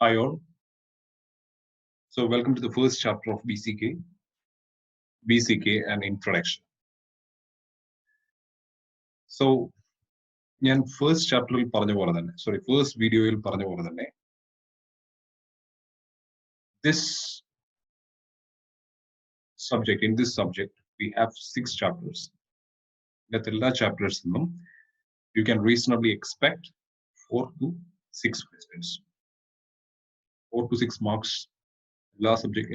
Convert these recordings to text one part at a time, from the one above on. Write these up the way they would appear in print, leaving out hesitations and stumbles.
Hi all. So welcome to the first chapter of BCK and introduction. So ഞാൻ first chapterൽ പറഞ്ഞ പോലെ തന്നെ first videoയിൽ പറഞ്ഞ പോലെ തന്നെ this subject we have 6 chapters. That എല്ലാ chapters നിന്നും you can reasonably expect 4 to 6 questions. 4 to 6 marks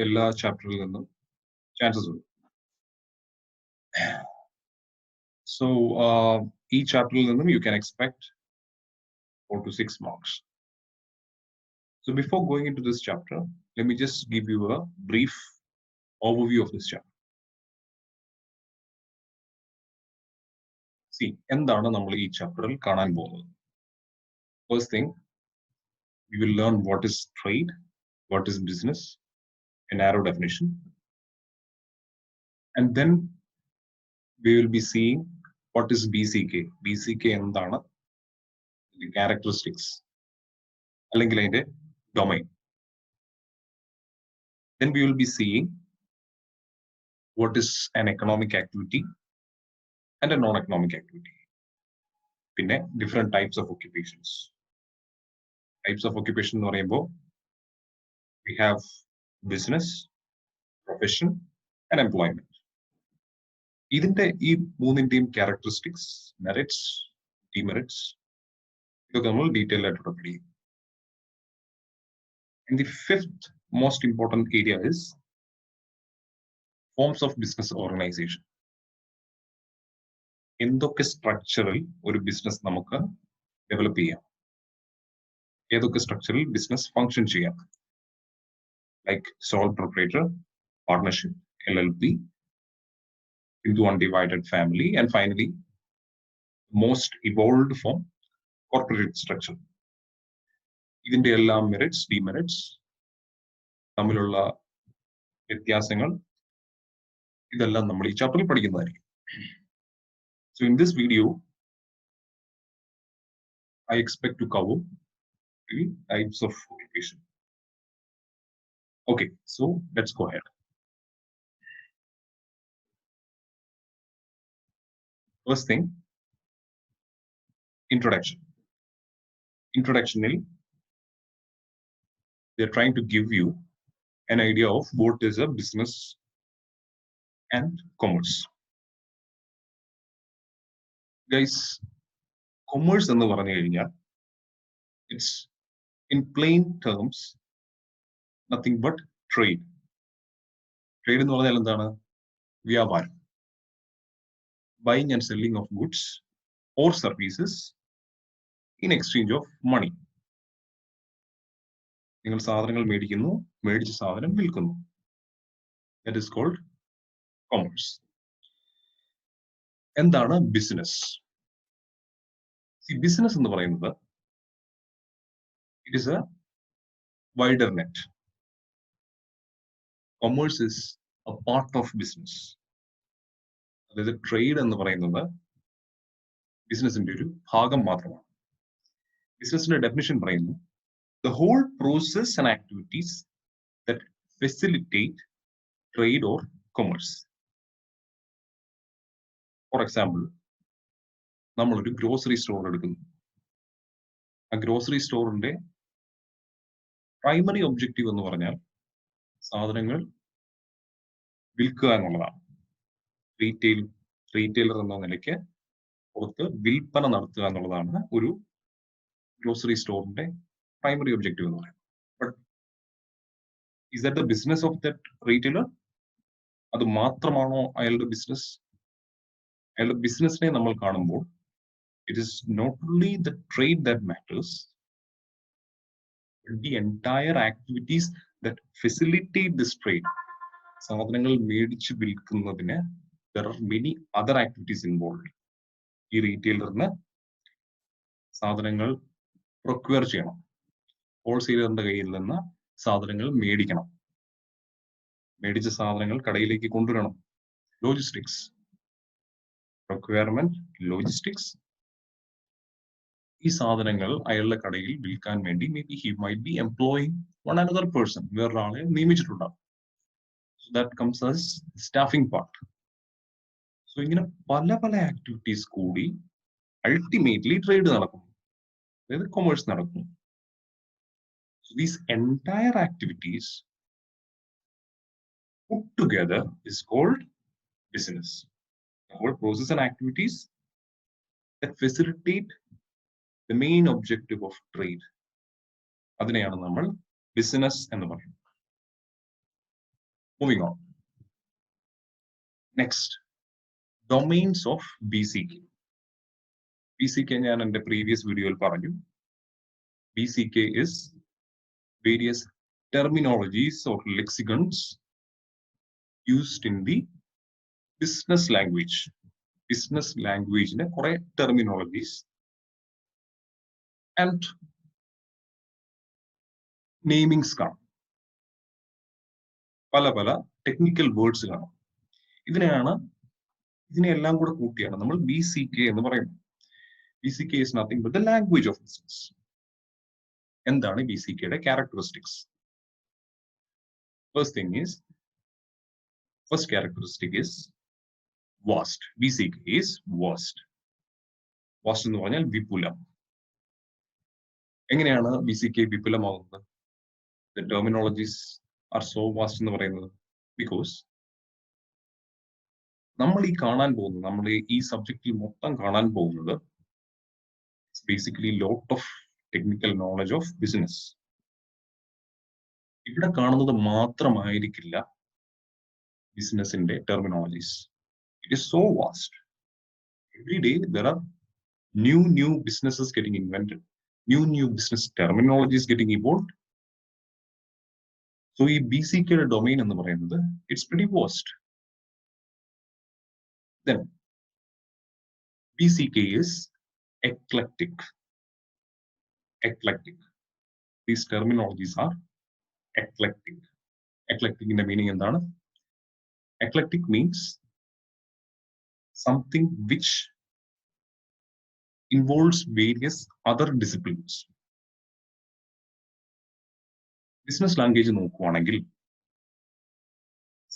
എല്ലാ chapterൽ നിന്നും chances ഉണ്ട്. So each chapter you can expect 4 to 6 marks. So before going into this chapter, let me just give you a brief overview of this chapter. See, എന്താണ് നമ്മൾ ഈ ചാപ്റ്ററിൽ കാണാൻ പോകുന്നത്? First thing, we will learn what is trade, what is business, a narrow definition. And then we will be seeing what is BCK. BCK എന്താണ്? The characteristics. അല്ലെങ്കിൽ അതിന്റെ domain. Then we will be seeing what is an economic activity and a non-economic activity. പിന്നെ different types of occupations. Types of occupation എന്ന് പറയുമ്പോൾ we have business, profession, and employment. ഇതിന്റെ ഈ മൂന്നിന്റെയും characteristics, merits, demerits ഇതൊക്കെ നമ്മൾ detail ആയിട്ട് പഠിക്കും. And the fifth most important area is forms of business organization. എന്തൊക്കെ സ്ട്രക്ചറിൽ ഒരു ബിസിനസ് നമുക്ക് ഡെവലപ്പ് ചെയ്യാം, ഏതൊക്കെ സ്ട്രക്ചറിൽ ബിസിനസ് ഫങ്ഷൻ ചെയ്യാം, like sole proprietor, partnership, LLP, into undivided family, and finally most evolved form, corporate structure. ഇതിന്റെ എല്ലാ മെറിറ്റ്സ് ഡിമെറിറ്റ്സ് തമ്മിലുള്ള വ്യത്യാസങ്ങൾ ഇതെല്ലാം നമ്മൾ ഈ ചാപ്റ്ററിൽ പഠിക്കുന്നതായിരിക്കും. So in this video I expect to cover 3 types of occupation. Okay, so let's go ahead. First thing, introduction. Introductionally, they're trying to give you an idea of what is a business and commerce. Guys, commerce എന്ന് പറഞ്ഞു കഴിഞ്ഞാൽ it's in plain terms nothing but trade. Trade എന്ന് പറഞ്ഞാൽ എന്താണ്? വ്യാപാരം. Buying and selling of goods or services in exchange of money. നിങ്ങൾ സാധനങ്ങൾ മേടിക്കുന്നു, മേടിച്ച സാധനം വിൽക്കുന്നു. That is called commerce. എന്താണ് ബിസിനസ്? ഈ ബിസിനസ് എന്ന് പറയുന്നത് it is a wider net. Commerce is a part of business. അതായത് ട്രേഡ് എന്ന് പറയുന്നത് ബിസിനസിന്റെ ഒരു ഭാഗം മാത്രമാണ്. ബിസിനസിന്റെ ഡെഫിനിഷൻ പറയുന്നു the whole process and activities that facilitate trade or commerce. For example, നമ്മളൊരു ഗ്രോസറി സ്റ്റോർ എടുക്കുന്നു. ആ ഗ്രോസറി സ്റ്റോറിന്റെ പ്രൈമറി ഒബ്ജക്റ്റീവ് എന്ന് പറഞ്ഞാൽ സാധനങ്ങൾ വിൽക്കുക എന്നുള്ളതാണ്. റീറ്റെയിലർ എന്ന നിലയ്ക്ക് പുറത്ത് വിൽപ്പന നടത്തുക എന്നുള്ളതാണ് ഒരു ഗ്രോസറി സ്റ്റോറിന്റെ പ്രൈമറി ഒബ്ജക്റ്റീവ് എന്ന് പറയുന്നത്. But is that the business of that retailer? അത് മാത്രമാണോ അയാളുടെ ബിസിനസ്? അയാളുടെ ബിസിനസിനെ നമ്മൾ കാണുമ്പോൾ it is not only the trade that matters, but the entire activities that facilitate this trade. സാധനങ്ങൾ മേടിച്ച് വിൽക്കുന്നതിന് there are many other activities involved. ഈ റീറ്റെയിലറിന് സാധനങ്ങൾ പ്രൊക്യൂർ ചെയ്യണം, ഹോൾസെയിലറിന്റെ കയ്യിൽ നിന്ന് സാധനങ്ങൾ മേടിക്കണം, മേടിച്ച സാധനങ്ങൾ കടയിലേക്ക് കൊണ്ടുവരണം. ലോജിസ്റ്റിക്സ്, പ്രൊക്യൂർമെന്റ്, ലോജിസ്റ്റിക്സ്, ഈ സാധനങ്ങൾ അയാളുടെ കടയിൽ വിൽക്കാൻ വേണ്ടി maybe he might be employing one another person, വേറൊരാളെ നിയമിച്ചിട്ടുണ്ടാവും. So that comes as staffing part. So ഇങ്ങനെ പല പല ആക്ടിവിറ്റീസ് കൂടി അൾട്ടിമേറ്റ്ലി ട്രേഡ് നടക്കും, അതായത് കൊമേഴ്സ് നടക്കും. So these entire activities put together is called business. The whole process and activities that facilitate the main objective of trade. അതിനെയാണ് നമ്മൾ business എന്ന് പറയുന്നത്. Moving on. Next, domains of BCK. BCK ഞാൻ എൻ്റെ previous വീഡിയോയിൽ പറഞ്ഞു. BCK is various terminologies or lexicons used in the business language. Business language നെ കുറെ terminologies and namings കാണും, പല പല ടെക്നിക്കൽ വേർഡ്സ് കാണും. ഇതിനെല്ലാം കൂടെ കൂട്ടിയാണ് നമ്മൾ BCK എന്ന് പറയുന്നത്. BCK is nothing but the language of business. എന്താണ് BCKയുടെ characteristics? First characteristic is vast. BCK is vast. Vast എന്ന് പറഞ്ഞാൽ വിപുലം. എങ്ങനെയാണ് BCK വിപുലമാകുന്നത്? The terminologies are so vast എന്ന് പറയുന്നത് because നമ്മൾ ഈ കാണാൻ പോകുന്നത്, നമ്മൾ ഈ സബ്ജക്റ്റിൽ മൊത്തം കാണാൻ പോകുന്നത് basically lot of technical knowledge of business. ഇവിടെ കാണുന്നത് മാത്രമായിരിക്കില്ല ബിസിനസിന്റെ terminologies. It is so vast. Every day there are new businesses getting invented, new business terminologies getting evolved. So ഈ BCKയുടെ domain എന്ന് പറയുന്നത് it's pretty vast. Then BCK is eclectic. These terminologies are eclectic. Eclectic in the meaning എന്താണ്? Eclectic means something which involves various other disciplines. Business language നോക്കുവാണെങ്കിൽ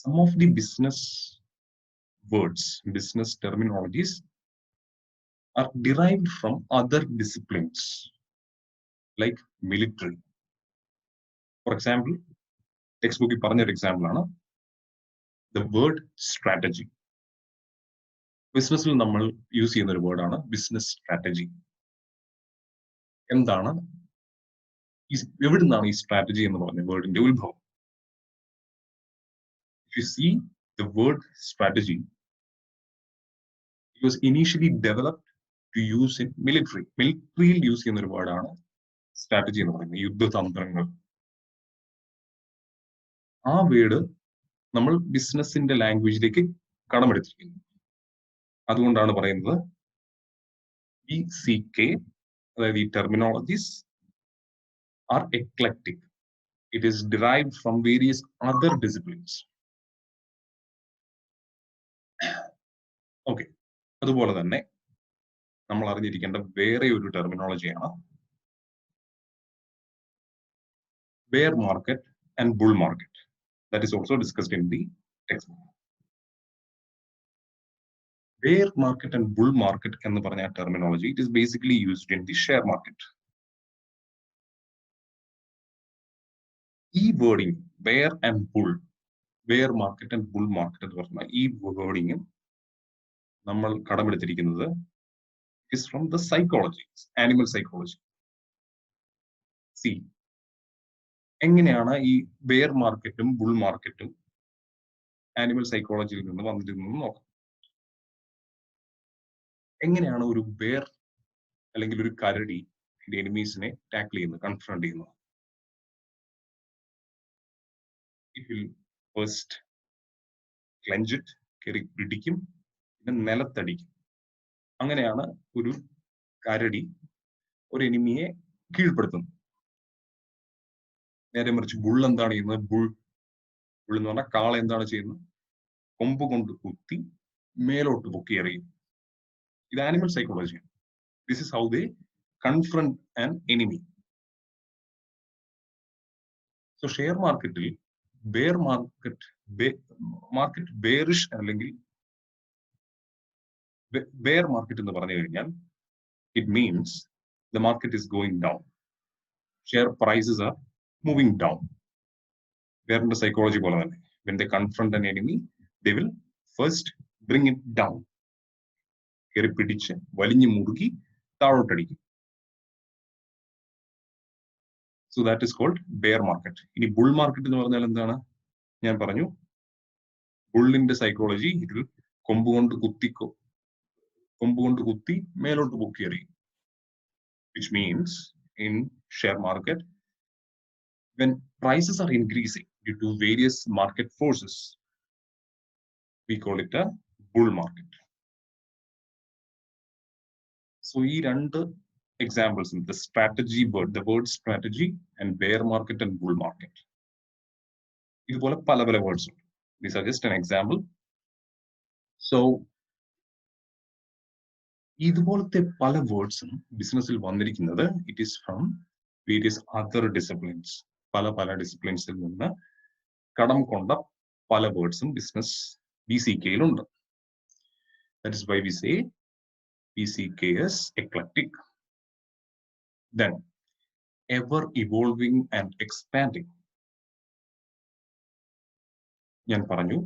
some of the business words, business terminologies are derived from other disciplines like military. For example, textbook പറഞ്ഞൊരു example ആണ് the word strategy. ബിസിനസ്സിൽ നമ്മൾ use ചെയ്യുന്ന ഒരു വേർഡാണ് business strategy. എന്താണ്, എവിടുന്നാണ് ഈ സ്ട്രാറ്റജി എന്ന് പറഞ്ഞ വേർഡിന്റെ ഉത്ഭവം? If you see the word strategy, it was initially developed to use in military. മിലിറ്ററിയിൽ യൂസ് ചെയ്യുന്ന ഒരു വേർഡാണ് സ്ട്രാറ്റജി എന്ന് പറയുന്നത്, യുദ്ധതന്ത്രങ്ങൾ. ആ വേർഡ് നമ്മൾ ബിസിനസിന്റെ ലാംഗ്വേജിലേക്ക് കടമെടുത്തിരിക്കുന്നു. അതുകൊണ്ടാണ് പറയുന്നത് BCK, അതായത് ഈ terminologies are eclectic. It is derived from various other disciplines. Okay. അതുപോലെ തന്നെ നമ്മൾ അറിഞ്ഞിരിക്കേണ്ട വേറെ ഒരു ടെർമിനോളജിയാണ് bear market and bull market. That is also discussed in the textbook. Bear market and bull market എന്ന് പറഞ്ഞ terminology, it is basically used in the share market. ഈ wording bear and bull, bear market and bull market എന്ന് പറഞ്ഞ ഈ wording നമ്മൾ കടമെടുത്തിരിക്കുന്നത് is from the psychology, animal psychology. See, എങ്ങനെയാണ് ഈ bear മാർക്കറ്റും bull മാർക്കറ്റും ആനിമൽ സൈക്കോളജിയിൽ നിന്ന് വന്നിരുന്നത് നോക്കാം. എങ്ങനെയാണ് ഒരു ബെയർ അല്ലെങ്കിൽ ഒരു കരടി എനിമീസിനെ ടാക്കിൾ ചെയ്യുന്നത്, കൺഫ്രണ്ട് ചെയ്യുന്നത്? It will first clench it, കയറി പിടിക്കും, പിന്നെ നിലത്തടിക്കും. അങ്ങനെയാണ് ഒരു കരടി ഒരു എനിമിയെ കീഴ്പ്പെടുത്തുന്നത്. നേരെ മറിച്ച് ബുൾ എന്താണ് ചെയ്യുന്നത്? ബുൾ എന്ന് പറഞ്ഞാൽ കാള എന്താണ് ചെയ്യുന്നത്? കൊമ്പ് കൊണ്ട് കുത്തി മേലോട്ട് പൊക്കി എറിയും. ഇത് ആനിമൽ സൈക്കോളജിയാണ്. This is how they confront an enemy. So share market, market bearish അല്ലെങ്കിൽ bear market എന്ന് പറഞ്ഞു കഴിഞ്ഞാൽ it means the market is going down. Share prices are moving down. Bear the psychology പോലെ തന്നെ. When they confront an enemy, they will first bring it down. കയറി പിടിച്ച് വലിഞ്ഞു മുറുകി താഴോട്ടടിക്കും. So that is called bear market. ഇനി bull market എന്ന് പറഞ്ഞാൽ എന്താണ്? ഞാൻ പറഞ്ഞു ബുള്ളിന്റെ സൈക്കോളജി ഇതിൽ കൊമ്പുകൊണ്ട് കുത്തി മേലോട്ട് പൊക്കി എറിയും. Which means in share market, when prices are increasing due to various market forces, we call it a bull market. So ഈ രണ്ട് examples, the word strategy and bear market and bull market. ഇതുപോലെ പല words. These are just an example. So ഇതുപോലത്തെ പല വേർഡ്സും ബിസിനസ്സിൽ വന്നിരിക്കുന്നത് it is from various other disciplines. പല ഡിസിപ്ലിൻസിൽ നിന്ന് കടം കൊണ്ട പല വേർഡ്സും business BCKയിലുണ്ട്. That is why we say BCK is eclectic. Then ever evolving and expanding. ഞാൻ പറഞ്ഞു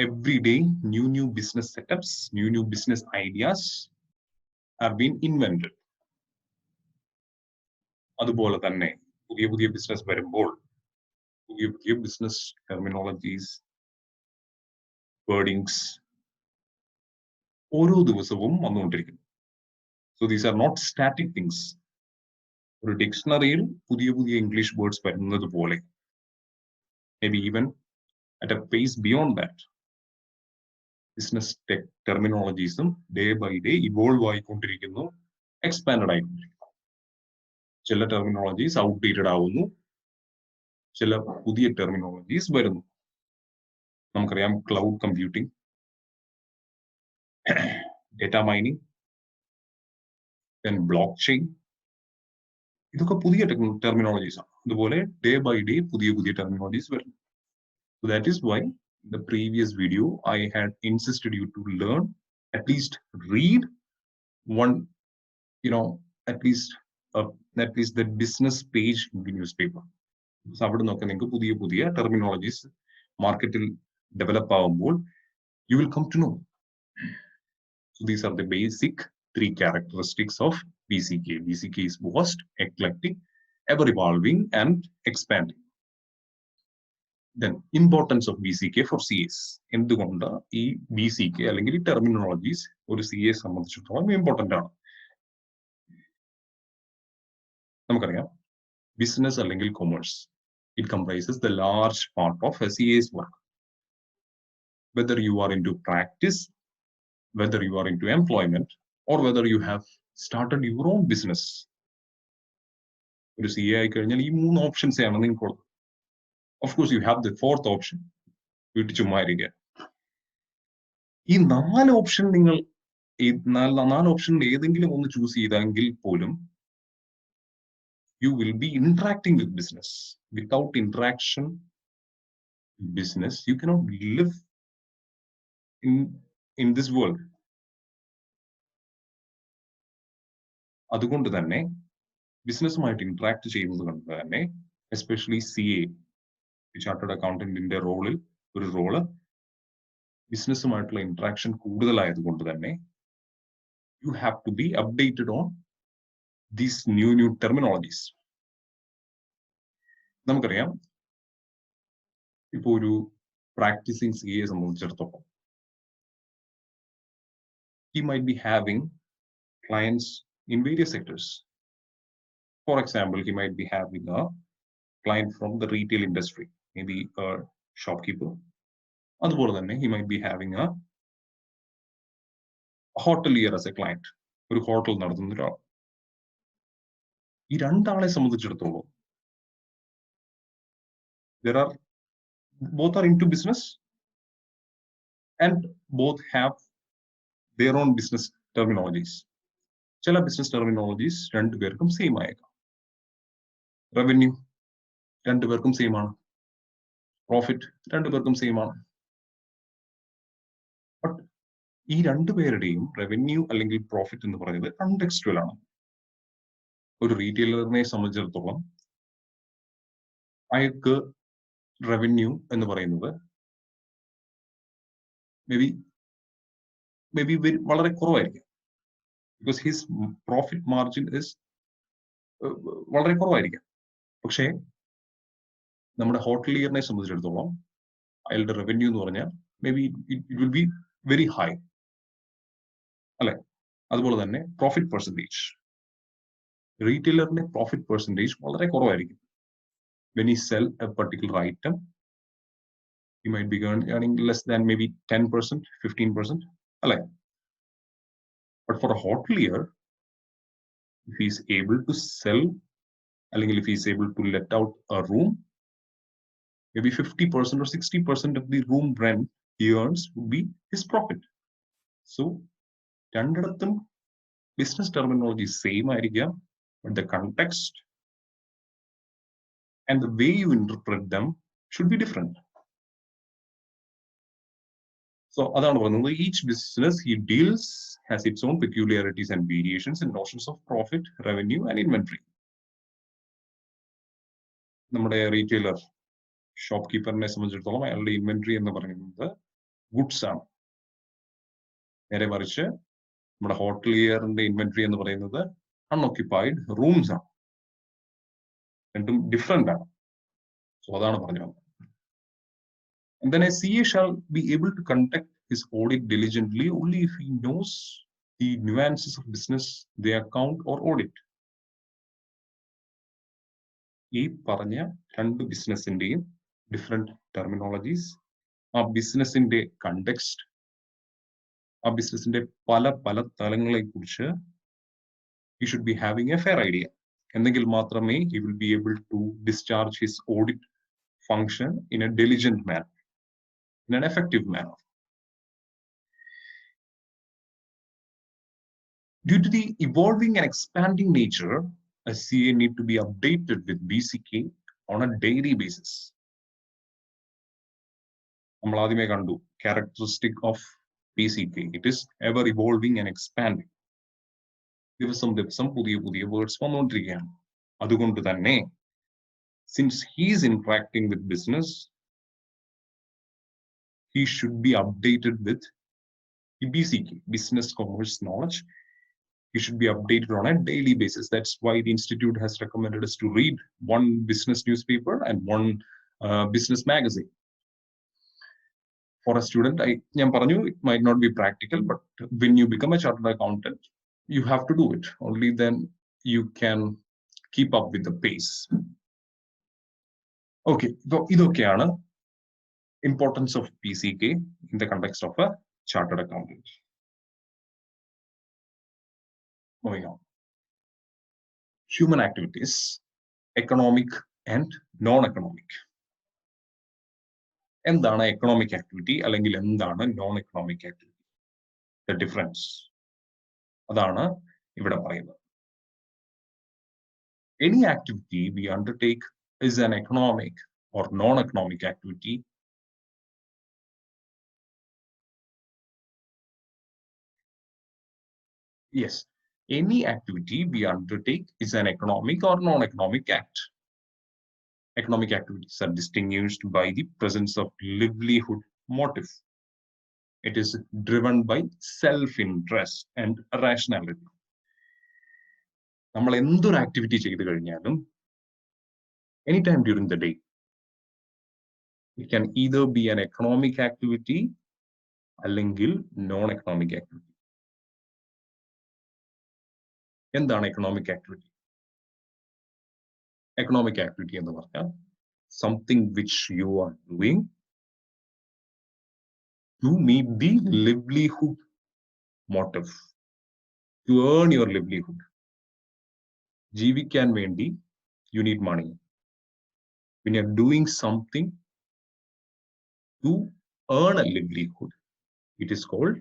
every day new business setups, new business ideas are being invented. അതുപോലെ തന്നെ പുതിയ ബിസിനസ് വരുമ്പോൾ പുതിയ ബിസിനസ് ടെർമിനോളജീസ്, വേർഡിങ്സ് ഓരോ ദിവസവും വന്നുകൊണ്ടിരിക്കുന്നു. So these are not static things. ഒരു ഡിക്ഷണറിയിൽ പുതിയ ഇംഗ്ലീഷ് വേർഡ്സ് വരുന്നത് പോലെ may be even at a pace beyond that business ടെർമിനോളജീസും ഡേ ബൈ ഡേ ഇവോൾവ് ആയിക്കൊണ്ടിരിക്കുന്നു, എക്സ്പാൻഡ് ആയിക്കൊണ്ടിരിക്കുന്നു. ചില ടെർമിനോളജീസ് ഔട്ട്ഡേറ്റഡ് ആവുന്നു, ചില പുതിയ ടെർമിനോളജീസ് വരുന്നു. നമുക്കറിയാം cloud computing, data mining, blockchain, ഇതൊക്കെ പുതിയ ടെർമിനോളജീസ് ആണ്. അതുപോലെ ഡേ ബൈ ഡേ പുതിയ ടെർമിനോളജീസ് വരുന്നു. So that is why in the previous video I had insisted you to learn, at least read one, at least the business page in the newspaper. So അവിടെ നോക്കാൻ നിങ്ങൾക്ക് പുതിയ terminologies മാർക്കറ്റിൽ develop ആവുമ്പോൾ you will come to know. So these are the basic 3 characteristics of BCK. BCK is vast, eclectic, ever evolving and expanding. Then importance of BCK for CAs. എന്തുകൊണ്ട് ഈ BCK അല്ലെങ്കിൽ ഈ ടെർമിനോളജീസ് ഒരു CA സംബന്ധിച്ചിടത്തോളം important ആണ്? നമുക്കറിയാം business അല്ലെങ്കിൽ commerce, it comprises the large part of a CA's work. Whether you are into practice, whether you are into employment, or whether you have started your own business, ഒരു CA ആയി കഴിഞ്ഞാൽ ഈ 3 options ആണ് നിങ്ങൾക്ക്. Of course, you have the 4th option, വീട്ടിൽ ചുമ്മാ ഇരിക്കുക. ഈ 4 ഓപ്ഷൻ നിങ്ങൾ 4 ഓപ്ഷൻ ഏതെങ്കിലും ഒന്ന് ചൂസ് ചെയ്തെങ്കിൽ പോലും you will be interacting with business. Without interaction with business, you cannot live in this world. അതുകൊണ്ട് തന്നെ ബിസിനസ്സുമായിട്ട് ഇന്ററാക്ട് ചെയ്യുന്നത് കൊണ്ട് തന്നെ എസ്പെഷ്യലി CA, ചാർട്ടേഡ് അക്കൗണ്ടന്റിന്റെ ഒരു റോള് ബിസിനസ്സുമായിട്ടുള്ള ഇന്ററാക്ഷൻ കൂടുതലായതുകൊണ്ട് തന്നെ you have to be updated on these new terminologies. നമുക്കറിയാം ഇപ്പൊ ഒരു പ്രാക്ടീസിങ് CA സംബന്ധിച്ചിടത്തോളം he might be having clients in various sectors. For example, he might be having a client from the retail industry, maybe a shopkeeper. അതുപോലെ തന്നെ he might be having a hotelier as a client, ഒരു hotel നടത്തുന്ന ഒരാൾ. ഈ രണ്ടാളെ സംബന്ധിച്ചിടത്തോളം both are into business and both have their own business terminologies. ചില business terminologies രണ്ടുപേർക്കും സെയിം ആയേക്കാം. റവന്യൂ രണ്ടുപേർക്കും സെയിം ആണ്, പ്രോഫിറ്റ് രണ്ടുപേർക്കും സെയിം ആണ്. ബട്ട് ഈ രണ്ടുപേരുടെയും റവന്യൂ അല്ലെങ്കിൽ പ്രോഫിറ്റ് എന്ന് പറയുന്നത് കണ്ടെക്സ്റ്റുവൽ ആണ്. ഒരു റീറ്റെയിലറിനെ സംബന്ധിച്ചിടത്തോളം അയാൾക്ക് റവന്യൂ എന്ന് പറയുന്നത് മേ ബി വളരെ കുറവായിരിക്കും. Because his profit margin is വളരെ കുറവായിരിക്കാം. പക്ഷേ നമ്മുടെ ഹോട്ടലിയറിനെ സംബന്ധിച്ചിടത്തോളം അയാളുടെ റവന്യൂ എന്ന് പറഞ്ഞാൽ may be it will be very high അല്ലെ. അതുപോലെ തന്നെ പ്രോഫിറ്റ് പെർസെൻറ്റേജ്, റീറ്റെയിലറിന്റെ പ്രോഫിറ്റ് പെർസെൻറ്റേജ് വളരെ കുറവായിരിക്കും. when he sell a particular item, he might be earning less than maybe 10%, 15%. But for a hotelier, if he is able to sell, if he is able to let out a room, maybe 50% or 60% of the room rent he earns would be his profit. So, രണ്ടിടത്തും business terminology same ആയിരിക്കാം, but the context and the way you interpret them should be different. So അതാണ് പറയുന്നത്, each business he deals has its own peculiarities and variations in notions of profit, revenue and inventory. നമ്മുടെ retailer shop കീപ്പറിനെ സംബന്ധിച്ചിടത്തോളം അയാളുടെ inventory എന്ന് പറയുന്നത് goods ആണ്. നേരെ മറിച്ച് നമ്മുടെ ഹോട്ടലിയറിന്റെ ഇൻവെന്ററി എന്ന് പറയുന്നത് അൺഓക്യുപ്പൈഡ് റൂംസ് ആണ്. രണ്ടും ഡിഫറെന്റ് ആണ്. സോ അതാണ് പറഞ്ഞത്. And then a CA shall be able to conduct his audit diligently only if he knows the nuances of business they account or audit. ഈ പറഞ്ഞ രണ്ട് ബിസിനസിന്റെയും ഡിഫറെന്റ് ടെർമിനോളജീസ്, ആ ബിസിനസിന്റെ കണ്ടെക്സ്റ്റ്, ആ ബിസിനസിന്റെ പല പല തലങ്ങളെ കുറിച്ച് he should be having a fair idea. എന്നെങ്കിൽ മാത്രമേ he will be able to discharge his audit function in a diligent manner, in an effective manner. Due to the evolving and expanding nature, a CA need to be updated with BCK on a daily basis. നമ്മൾ ആദ്യമേ കണ്ടു characteristic of BCK. It is ever evolving and expanding. ദിവസം ദിവസം പുതിയ പുതിയ words വന്നുകൊണ്ടിരിക്കുകയാണ്. അതുകൊണ്ട് തന്നെ since he is interacting with business, he should be updated with the BCK, business commerce knowledge. He should be updated on a daily basis. That's why the institute has recommended us to read one business newspaper and one business magazine. For a student, it might not be practical, but when you become a chartered accountant, you have to do it. Only then you can keep up with the pace. Okay, so idokeyana importance of BCK in the context of a chartered accountant. Moving on. Human activities, economic and non-economic. എന്താണ് economic activity അല്ലെങ്കിൽ എന്താണ് non economic activity? The difference അതാണ് ഇവിടെ പറയുന്നത്. Any activity we undertake is an economic or non-economic activity. Yes, any activity we undertake is an economic or non-economic act. Economic activities are distinguished by the presence of livelihood motive. It is driven by self-interest and rationality. നമ്മൾ എന്തൊരു activity ചെയ്തു കഴിഞ്ഞാലും anytime during the day, it can either be an economic activity അല്ലെങ്കിൽ non-economic activity. എന്താണ് economic activity? Economic activity എന്ന് പറഞ്ഞാൽ something which you are doing to meet the livelihood motive, to earn your livelihood. ജീവിക്കാൻ വേണ്ടി you need money. When you're doing something to earn a livelihood, it is called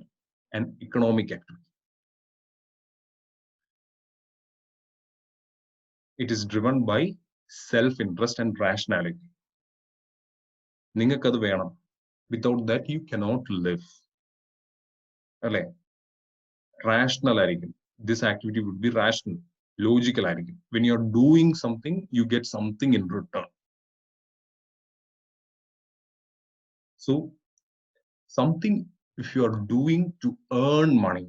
an economic activity. It is driven by self-interest and rationality. നിങ്ങൾക്കത് വേണം. Without that, you cannot live. അല്ലേ? Rational ആയിരിക്കും. This activity would be rational, logical ആയിരിക്കും. When you're doing something, you get something in return. So, something if you are doing to earn money,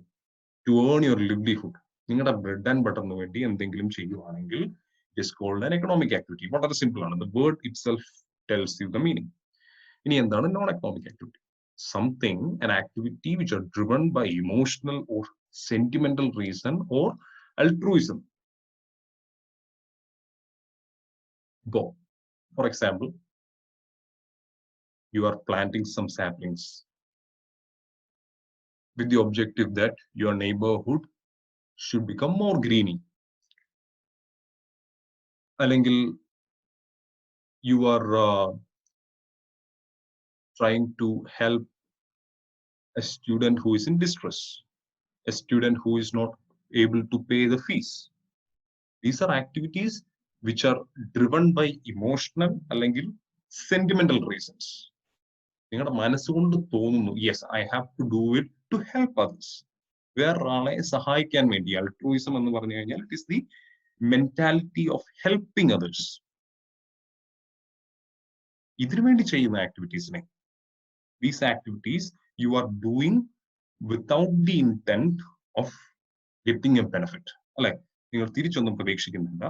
to earn your livelihood, നിങ്ങളുടെ bread and ബട്ടറിന് വേണ്ടി എന്തെങ്കിലും ചെയ്യുവാണെങ്കിൽ it is called an economic activity. വളരെ simple ആണ്. The word itself tells you the meaning. ഇനി എന്താണ് non economic activity? Something, an activity which are driven by emotional or sentimental reason or altruism. Go. For example, you are planting some saplings with the objective that your neighborhood should become more greeny. അല്ലെങ്കിൽ you are trying to help a student who is in distress, a student who is not able to pay the fees. These are activities which are driven by emotional അല്ലെങ്കിൽ sentimental reasons. നിങ്ങളുടെ മനസ്സുകൊണ്ട് തോന്നുന്നു, yes, I have to do it to help others. വേറൊരാളെ സഹായിക്കാൻ വേണ്ടി. altruism എന്ന് പറഞ്ഞു കഴിഞ്ഞാൽ it is the mentality of helping others. ഇതിനു വേണ്ടി ചെയ്യുന്ന ആക്ടിവിറ്റീസിനെ, these activities you are doing without the intent of getting a benefit. അല്ലെ? നിങ്ങൾ തിരിച്ചൊന്നും പ്രതീക്ഷിക്കുന്നില്ല.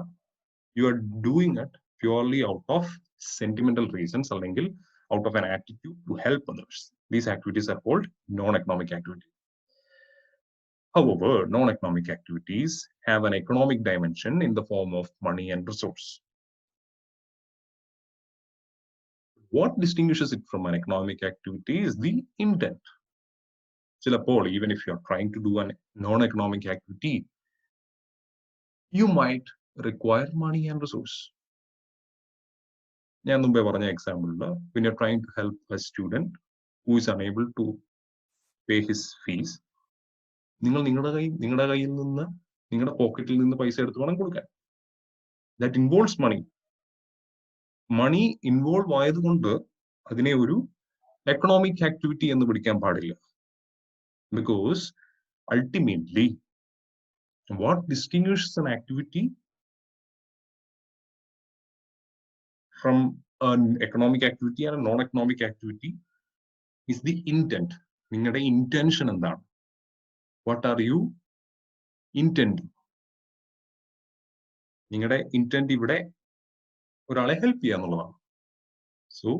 You are doing it purely out of sentimental reasons അല്ലെങ്കിൽ out of an attitude to help others. These activities are called non-economic activities. However, non-economic activities have an economic dimension in the form of money and resource. What distinguishes it from an economic activity is the intent. ചിലപ്പോൾ, even if you are trying to do a non-economic activity, you might require money and resource. ഞാൻ മുമ്പേ പറഞ്ഞ എക്സാമ്പിളിൽ, when you're trying to help a student who is unable to pay his fees, നിങ്ങൾ നിങ്ങളുടെ കയ്യിൽ നിന്ന്, നിങ്ങളുടെ പോക്കറ്റിൽ നിന്ന് പൈസ എടുത്ത് വേണം കൊടുക്കാൻ. That involves money. Money involve ആയതുകൊണ്ട് അതിനെ ഒരു എക്കണോമിക് ആക്ടിവിറ്റി എന്ന് പിടിക്കാൻ പാടില്ല. Because ultimately, what distinguishes an activity from an economic activity and a non-economic activity is the intent. നിങ്ങളുടെ intention എന്താണ്? What are you intending? നിങ്ങളുടെ intent ഇവിടെ ഒരാളെ ഹെൽപ്പ് ചെയ്യുക എന്നുള്ളതാണ്. So,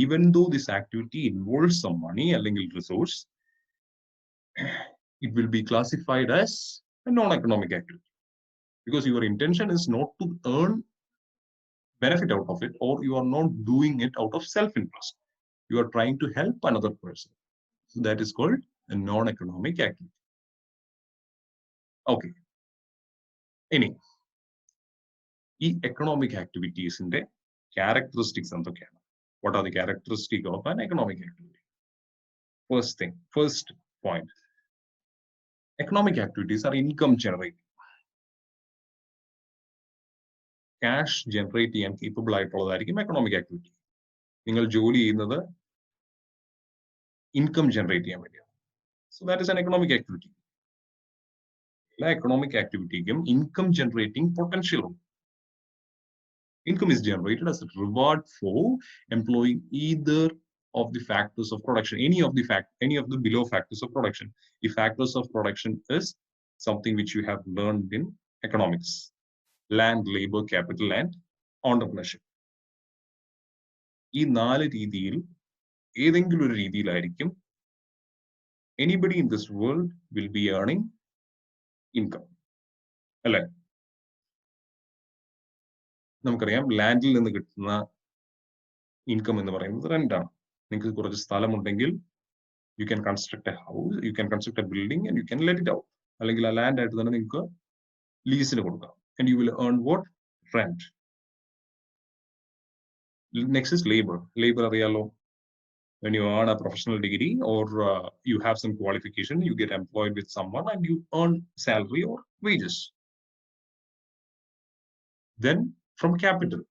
even though this activity involves some money അല്ലെങ്കിൽ resource, it will be classified as a non-economic activity because your intention is not to earn benefit out of it, or you are not doing it out of self-interest. You are trying to help another person. So that is called a non-economic activity. Okay. Any economic activities in the characteristics and the what are the characteristics of an economic activity? First point. Economic activities are income generating. Cash generate ചെയ്യാൻ capable ആയിട്ടുള്ളതായിരിക്കും economic activity. നിങ്ങൾ ജോലി ചെയ്യുന്നത് income generate ചെയ്യാൻ വേണ്ടിയാണ്. So that is an economic activity. എല്ലാ economic activityക്കും income generating potential. Income is generated as a reward for employing either of the factors of production, any of the below factors of production. The factors of production is something which you have learned in economics: land, labor, capital, and entrepreneurship. ഈ 4 രീതിയിൽ ഏതെങ്കിലും ഒരു രീതിയിലായിരിക്കും anybody in this world will be earning income. അല്ലേ? നമുക്കറിയാം, ലാൻഡിൽ നിന്ന് കിട്ടുന്ന income എന്ന് പറയുന്നത് റെന്റാണ്. നിങ്ങൾക്ക് കുറച്ച് സ്ഥലമുണ്ടെങ്കിൽ you can construct a house, you can construct a building and you can let it out. അല്ലെങ്കിൽ ആ ലാൻഡ് ആയിട്ട് തന്നെ നിങ്ങൾക്ക് ലീസിന് കൊടുക്കാം. And you will earn what? Rent. Next is labor. Labor അറിയാലോ, when you earn a professional degree or you have some qualification, you get employed with someone and you earn salary or wages. Then from capital,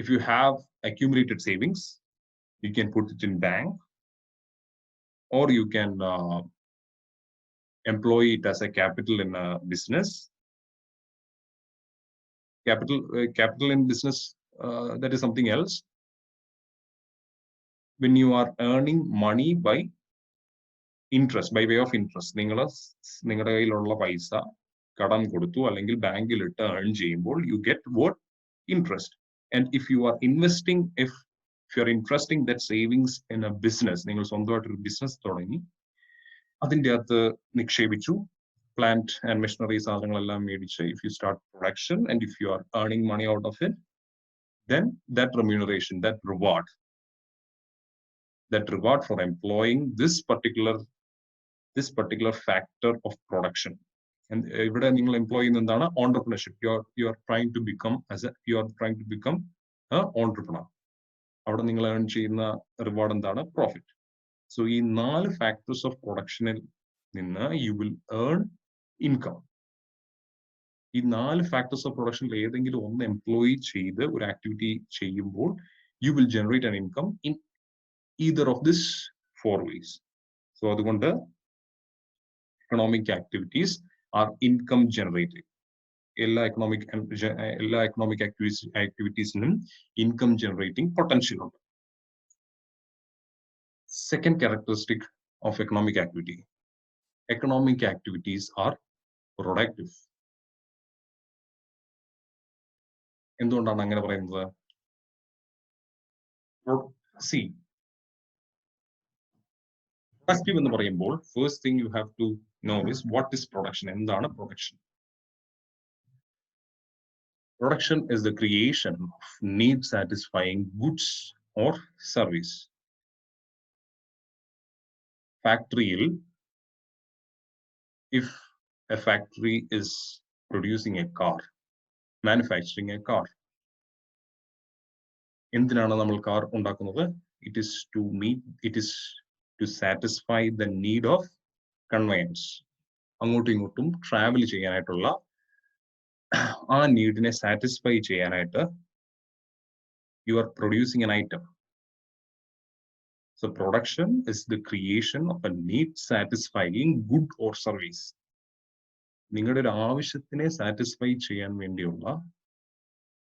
if you have accumulated savings, you can put it in bank, or you can employ it as a capital in a business. Capital in business, that is something else. When you are earning money by interest, by way of interest, നിങ്ങളുടെ കയ്യിലുള്ള പൈസ കടം കൊടുത്തു അല്ലെങ്കിൽ ബാങ്കിൽ ഇട്ട് earn ചെയ്യുമ്പോൾ you get what? Interest. And if you are investing, if you are interesting that savings in a business, നിങ്ങൾ സ്വന്തമായിട്ടൊരു ബിസിനസ് തുടങ്ങി അതിൻ്റെ അകത്ത് നിക്ഷേപിച്ചു, plant and machinery സാധനങ്ങളെല്ലാം മേടിച്ച്, if you start production and if you are earning money out of it, then that remuneration, that reward for employing this particular factor of production. And ഇവിടെ നിങ്ങൾ employ ചെയ്യുന്ന എന്താണ്? Entrepreneurship. You are trying to become an entrepreneur. അവിടെ നിങ്ങൾ earn ചെയ്യുന്ന reward എന്താണ്? Profit. So ഈ 4 factors of productionൽ നിന്ന് you will earn income. ഈ 4 factors of production ഏതെങ്കിലും ഒന്ന് employ ചെയ്ത് ഒരു activity ചെയ്യുമ്പോൾ you will generate an income in either of these 4 ways. So അതുകൊണ്ട് economic activities are income generating. എല്ലാ economic activitiesനും income generating potential ഉണ്ട്. Second characteristic of economic activity: economic activities are productive. എന്തുകൊണ്ടാണ് അങ്ങനെ പറയുന്നത്? See, productive എന്ന് പറയുമ്പോൾ first thing you have to know is what is production. എന്താണ് production? Production is the creation of need satisfying goods or service. Factory, if a factory is producing a car, manufacturing a car, എന്തിനാണ് നമ്മൾ car ഉണ്ടാക്കുന്നത്? It is to satisfy the need of conveyance. അങ്ങോട്ടും ഇങ്ങോട്ടും travel ചെയ്യാനായിട്ടുള്ള ആ നീഡിനെ satisfy ചെയ്യാനായിട്ട് you are producing an item. So production is the creation of a need satisfying good or service. നിങ്ങളുടെ ഒരു ആവശ്യത്തിനെ സാറ്റിസ്ഫൈ ചെയ്യാൻ വേണ്ടിയുള്ള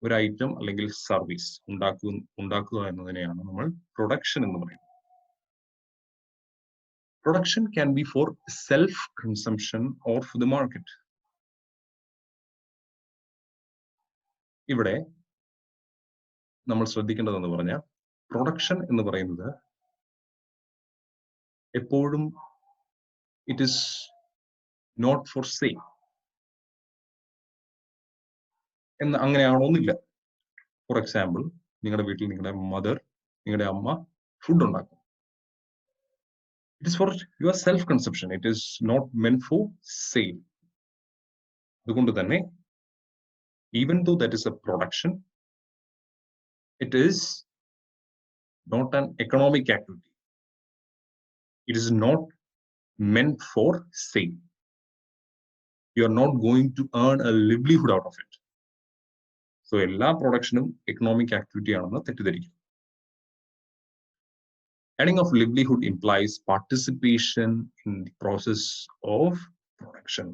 ഒരു ഐറ്റം അല്ലെങ്കിൽ സർവീസ് ഉണ്ടാക്കുക എന്നതിനെയാണ് നമ്മൾ പ്രൊഡക്ഷൻ എന്ന് പറയുന്നത്. Production can be for self-consumption or for the market. ഇവിടെ നമ്മൾ ശ്രദ്ധിക്കേണ്ടതെന്ന് പറഞ്ഞാൽ പ്രൊഡക്ഷൻ എന്ന് പറയുന്നത് എപ്പോഴും it is not for sale എന്ന് അങ്ങനെയാണോന്നില്ല. ഫോർ എക്സാമ്പിൾ, നിങ്ങളുടെ വീട്ടിൽ നിങ്ങളുടെ അമ്മ ഫുഡ് ഉണ്ടാക്കും. It is for your self-consumption. It is not meant for sale. അതുകൊണ്ട് തന്നെ even though that is a production, it is not an economic activity. It is not meant for sale. You are not going to earn a livelihood out of it. So എല്ലാ പ്രൊഡക്ഷനും economic activity ആണെന്ന് തെറ്റിദ്ധരിക്കും. Earning of livelihood implies participation in the process of production.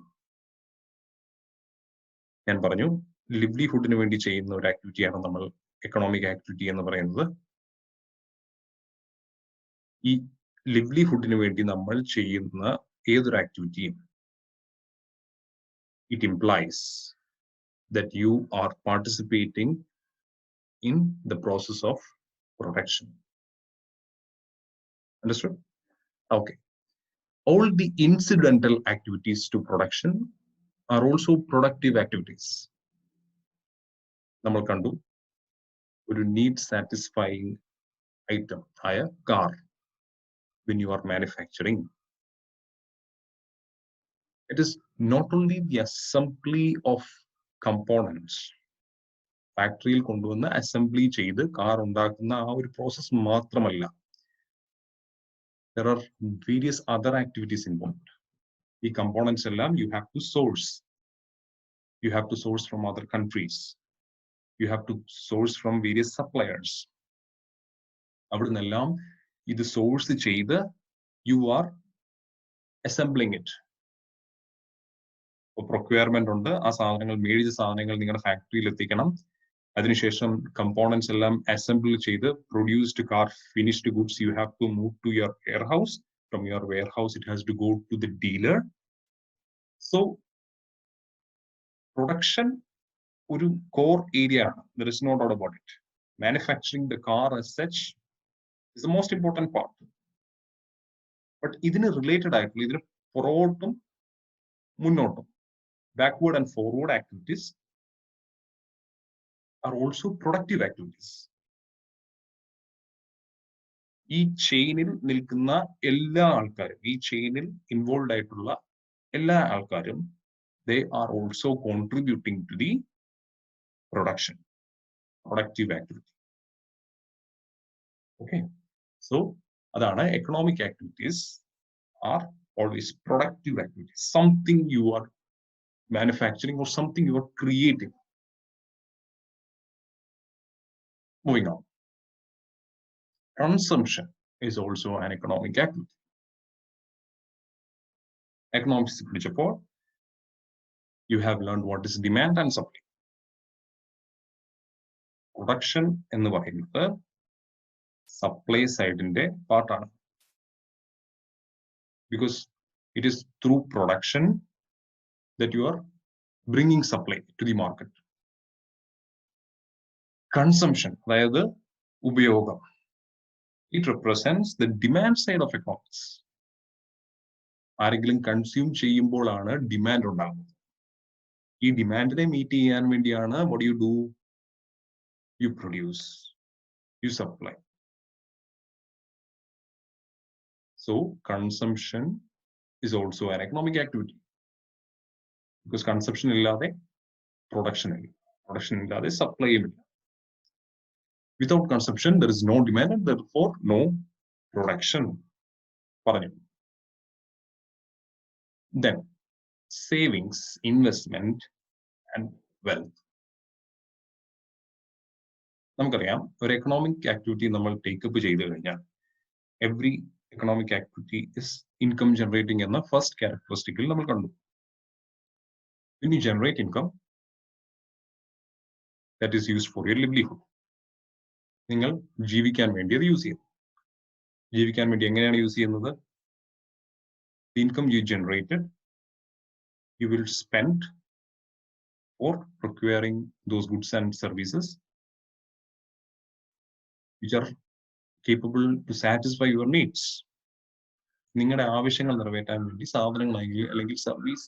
ഞാൻ പറഞ്ഞു, ലിവ്ലിഹുഡിന് വേണ്ടി ചെയ്യുന്ന ഒരു ആക്ടിവിറ്റിയാണ് നമ്മൾ economic activity എന്ന് പറയുന്നത്. ഈ ലിവ്ലിഹുഡിന് വേണ്ടി നമ്മൾ ചെയ്യുന്ന ഏതൊരു ആക്ടിവിറ്റിയും it implies that you are participating in the process of production. Understood? Okay. All the incidental activities to production are also productive activities. നമ്മൾ കണ്ടു ഒരു നീഡ് സാറ്റിസ്ഫൈയിങ് ഐറ്റം ആയ car when you are manufacturing. It is not only the assembly of components. ഫാക്ടറിയിൽ കൊണ്ടുവന്ന് assembly ചെയ്ത് car ഉണ്ടാക്കുന്ന ആ ഒരു പ്രോസസ് മാത്രമല്ല. There are various other activities involved. The components allam you have to source. You have to source from other countries. you have to source from various suppliers. അവിടെ നിന്നെല്ലാം ഇത് സോഴ്സ് ചെയ്ത് you are assembling it. Procurement ഉണ്ട്, ആ സാധനങ്ങൾ മേടിച്ച സാധനങ്ങൾ നിങ്ങളുടെ ഫാക്ടറിയിൽ എത്തിക്കണം. അതിനുശേഷം കമ്പോണൻസ് എല്ലാം അസംബിൾ ചെയ്ത് produced car finished goods you have to move to your warehouse. From your warehouse it has to go to the dealer. So production ഒരു കോർ ഏരിയ ആണ്. There is no doubt about it. Manufacturing the car as such is the most important part. But ഇതിന് related ആയിട്ടുള്ള, ഇതിന് പുറകോട്ടും മുന്നോട്ടും, backward and forward activities are also productive activities. ഈ ചെയിനിൽ നിൽക്കുന്ന എല്ലാ ആൾക്കാരും, ഈ ചെയിനിൽ ഇൻവോൾവ് ആയിട്ടുള്ള എല്ലാ ആൾക്കാരും, they are also contributing to the production, productive activity. Okay, so adana economic activities are always productive activities, something you are manufacturing or something you are creating. Moving on, consumption is also an economic activity. Economics പഠിച്ചപ്പോൾ you have learned what is demand and supply. Production എന്ന് പറയുന്നത് supply സൈഡിന്റെ പാർട്ടാണ്. Because it is through production that you are bringing supply to the market. Consumption, അതായത് ഉപയോഗം, it represents the demand side of economics. ആരെങ്കിലും consume ചെയ്യുമ്പോഴാണ് demand ഉണ്ടാകുന്നത്. ഈ ഡിമാൻഡിനെ meet ചെയ്യാൻ വേണ്ടിയാണ് what you do, you produce, you supply. So consumption is also an economic activity, because consumption illade production ill, production illade supply ill. Without consumption there is no demand and therefore no production. Then savings, investment and wealth. നമുക്കറിയാം, ഒരു economic activity നമ്മൾ take up ചെയ്തു കഴിഞ്ഞാൽ every economic activity is income generating എന്ന first ക്യാരക്ടറിസ്റ്റിക്കിൽ നമ്മൾ കണ്ടു. When you generate income, that is used for your livelihood. നിങ്ങൾ ജീവിക്കാൻ വേണ്ടി അത് യൂസ് ചെയ്യും. ജീവിക്കാൻ വേണ്ടി എങ്ങനെയാണ് യൂസ് ചെയ്യുന്നത്? The income you generated, you will spend for procuring those goods and services which are capable to satisfy your needs. നിങ്ങളുടെ ആവശ്യങ്ങൾ നിറവേറ്റാൻ വേണ്ടി സാധനങ്ങൾ അല്ലെങ്കിൽ സർവീസ്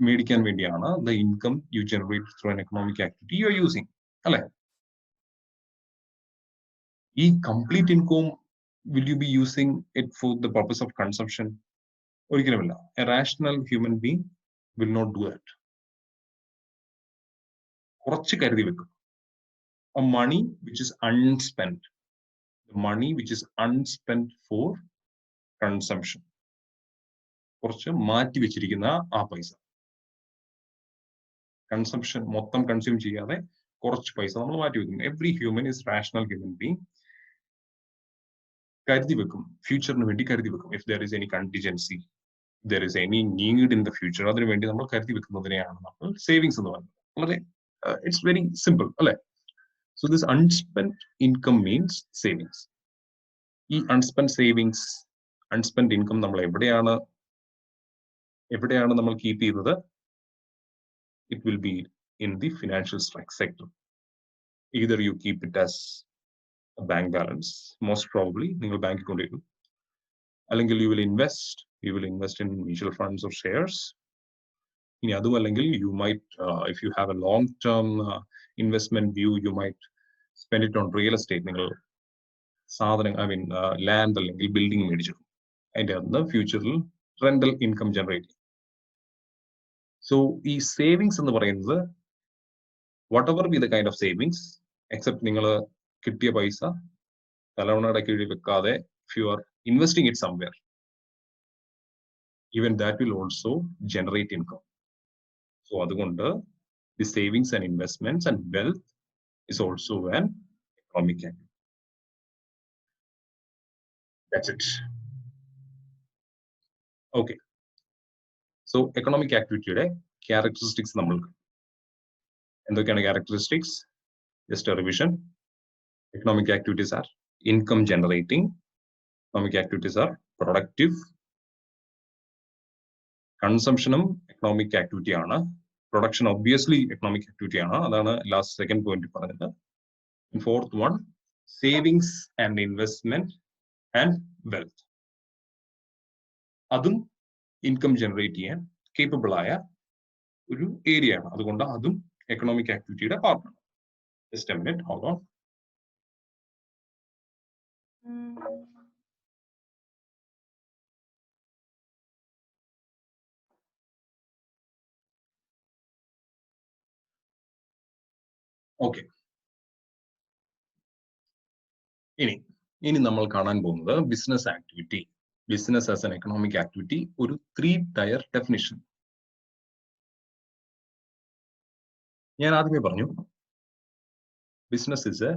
മേടിക്കാൻ വേണ്ടിയാണ് the income you generate through an economic activity you are using. അല്ലേ? ഈ complete income, will you be using it for the purpose of consumption? ഒരിക്കലുമില്ല. A rational human being will not do that. കുറച്ച് കരുതി വെക്കും. A money which is unspent, the money which is unspent for consumption, കുറച്ച് മാറ്റി വെച്ചിരിക്കുന്ന ആ പൈസ, consumption മൊത്തം കൺസ്യൂം ചെയ്യാതെ കുറച്ച് പൈസ നമ്മൾ മാറ്റി വെക്കും. Every human is rational human being. കരുതി വെക്കും, ഫ്യൂച്ചറിന് വേണ്ടി കരുതി വെക്കും. If there is any contingency, there is any need in the future, അതിനു വേണ്ടി നമ്മൾ കരുതി വെക്കുന്നതിനെയാണ് നമ്മൾ സേവിങ്സ് എന്ന് പറയുന്നത്. വളരെ ഇറ്റ്സ് വെരി സിമ്പിൾ അല്ലെ? So this unspend income means savings. ഈ അൺസ്പെൻഡ് സേവിങ്സ്, അൺസ്പെൻഡ് ഇൻകം നമ്മൾ എവിടെയാണ് നമ്മൾ കീപ്പ് ചെയ്യുന്നത്? It will be in the financial sector. Either you keep it as a bank balance, most probably നിങ്ങൾ ബാങ്കിൽ കൊണ്ടുവരും, അല്ലെങ്കിൽ you will invest in mutual funds or shares. ഇനി അതും അല്ലെങ്കിൽ you might, if you have a long term investment view, you might spend it on real estate. നിങ്ങൾ സാധനം land അല്ലെങ്കിൽ ബിൽഡിംഗ് മേടിച്ചു, അതിൻ്റെ അന്ന് ഫ്യൂച്ചറിൽ റെന്റൽ ഇൻകം ജനറേറ്റ്. So ഈ സേവിങ്സ് എന്ന് പറയുന്നത് whatever be the kind of savings, except നിങ്ങൾ കിട്ടിയ പൈസ തലവണയുടെ കീഴിൽ വെക്കാതെ if you are investing it somewhere, even that will also generate income. So അതുകൊണ്ട് The savings and investments and wealth is also an economic activity. That's it. Okay. So economic activity characteristics നമ്മൾക്ക് എന്തൊക്കെയാണ് characteristics? Just a revision. Economic activities are income generating. Economic activities are productive. Consumption economic activity ആണ്. Production obviously economic activity ആണ്. അതാണ് last second point പറഞ്ഞത്. And fourth one, savings and investment and wealth. അതും income generate ചെയ്യാൻ capable ആയ ഒരു area ആണ്. അതുകൊണ്ട് അതും എക്കണോമിക് ആക്ടിവിറ്റിയുടെ പാർട്ടാണ്. Just A minute, hold on. Okay, ഇനി നമ്മൾ കാണാൻ പോകുന്നത് business activity. Business as an economic activity, ഒരു 3 ടയർ ഡെഫിനിഷൻ. ഞാൻ ആദ്യമേ പറഞ്ഞു business is A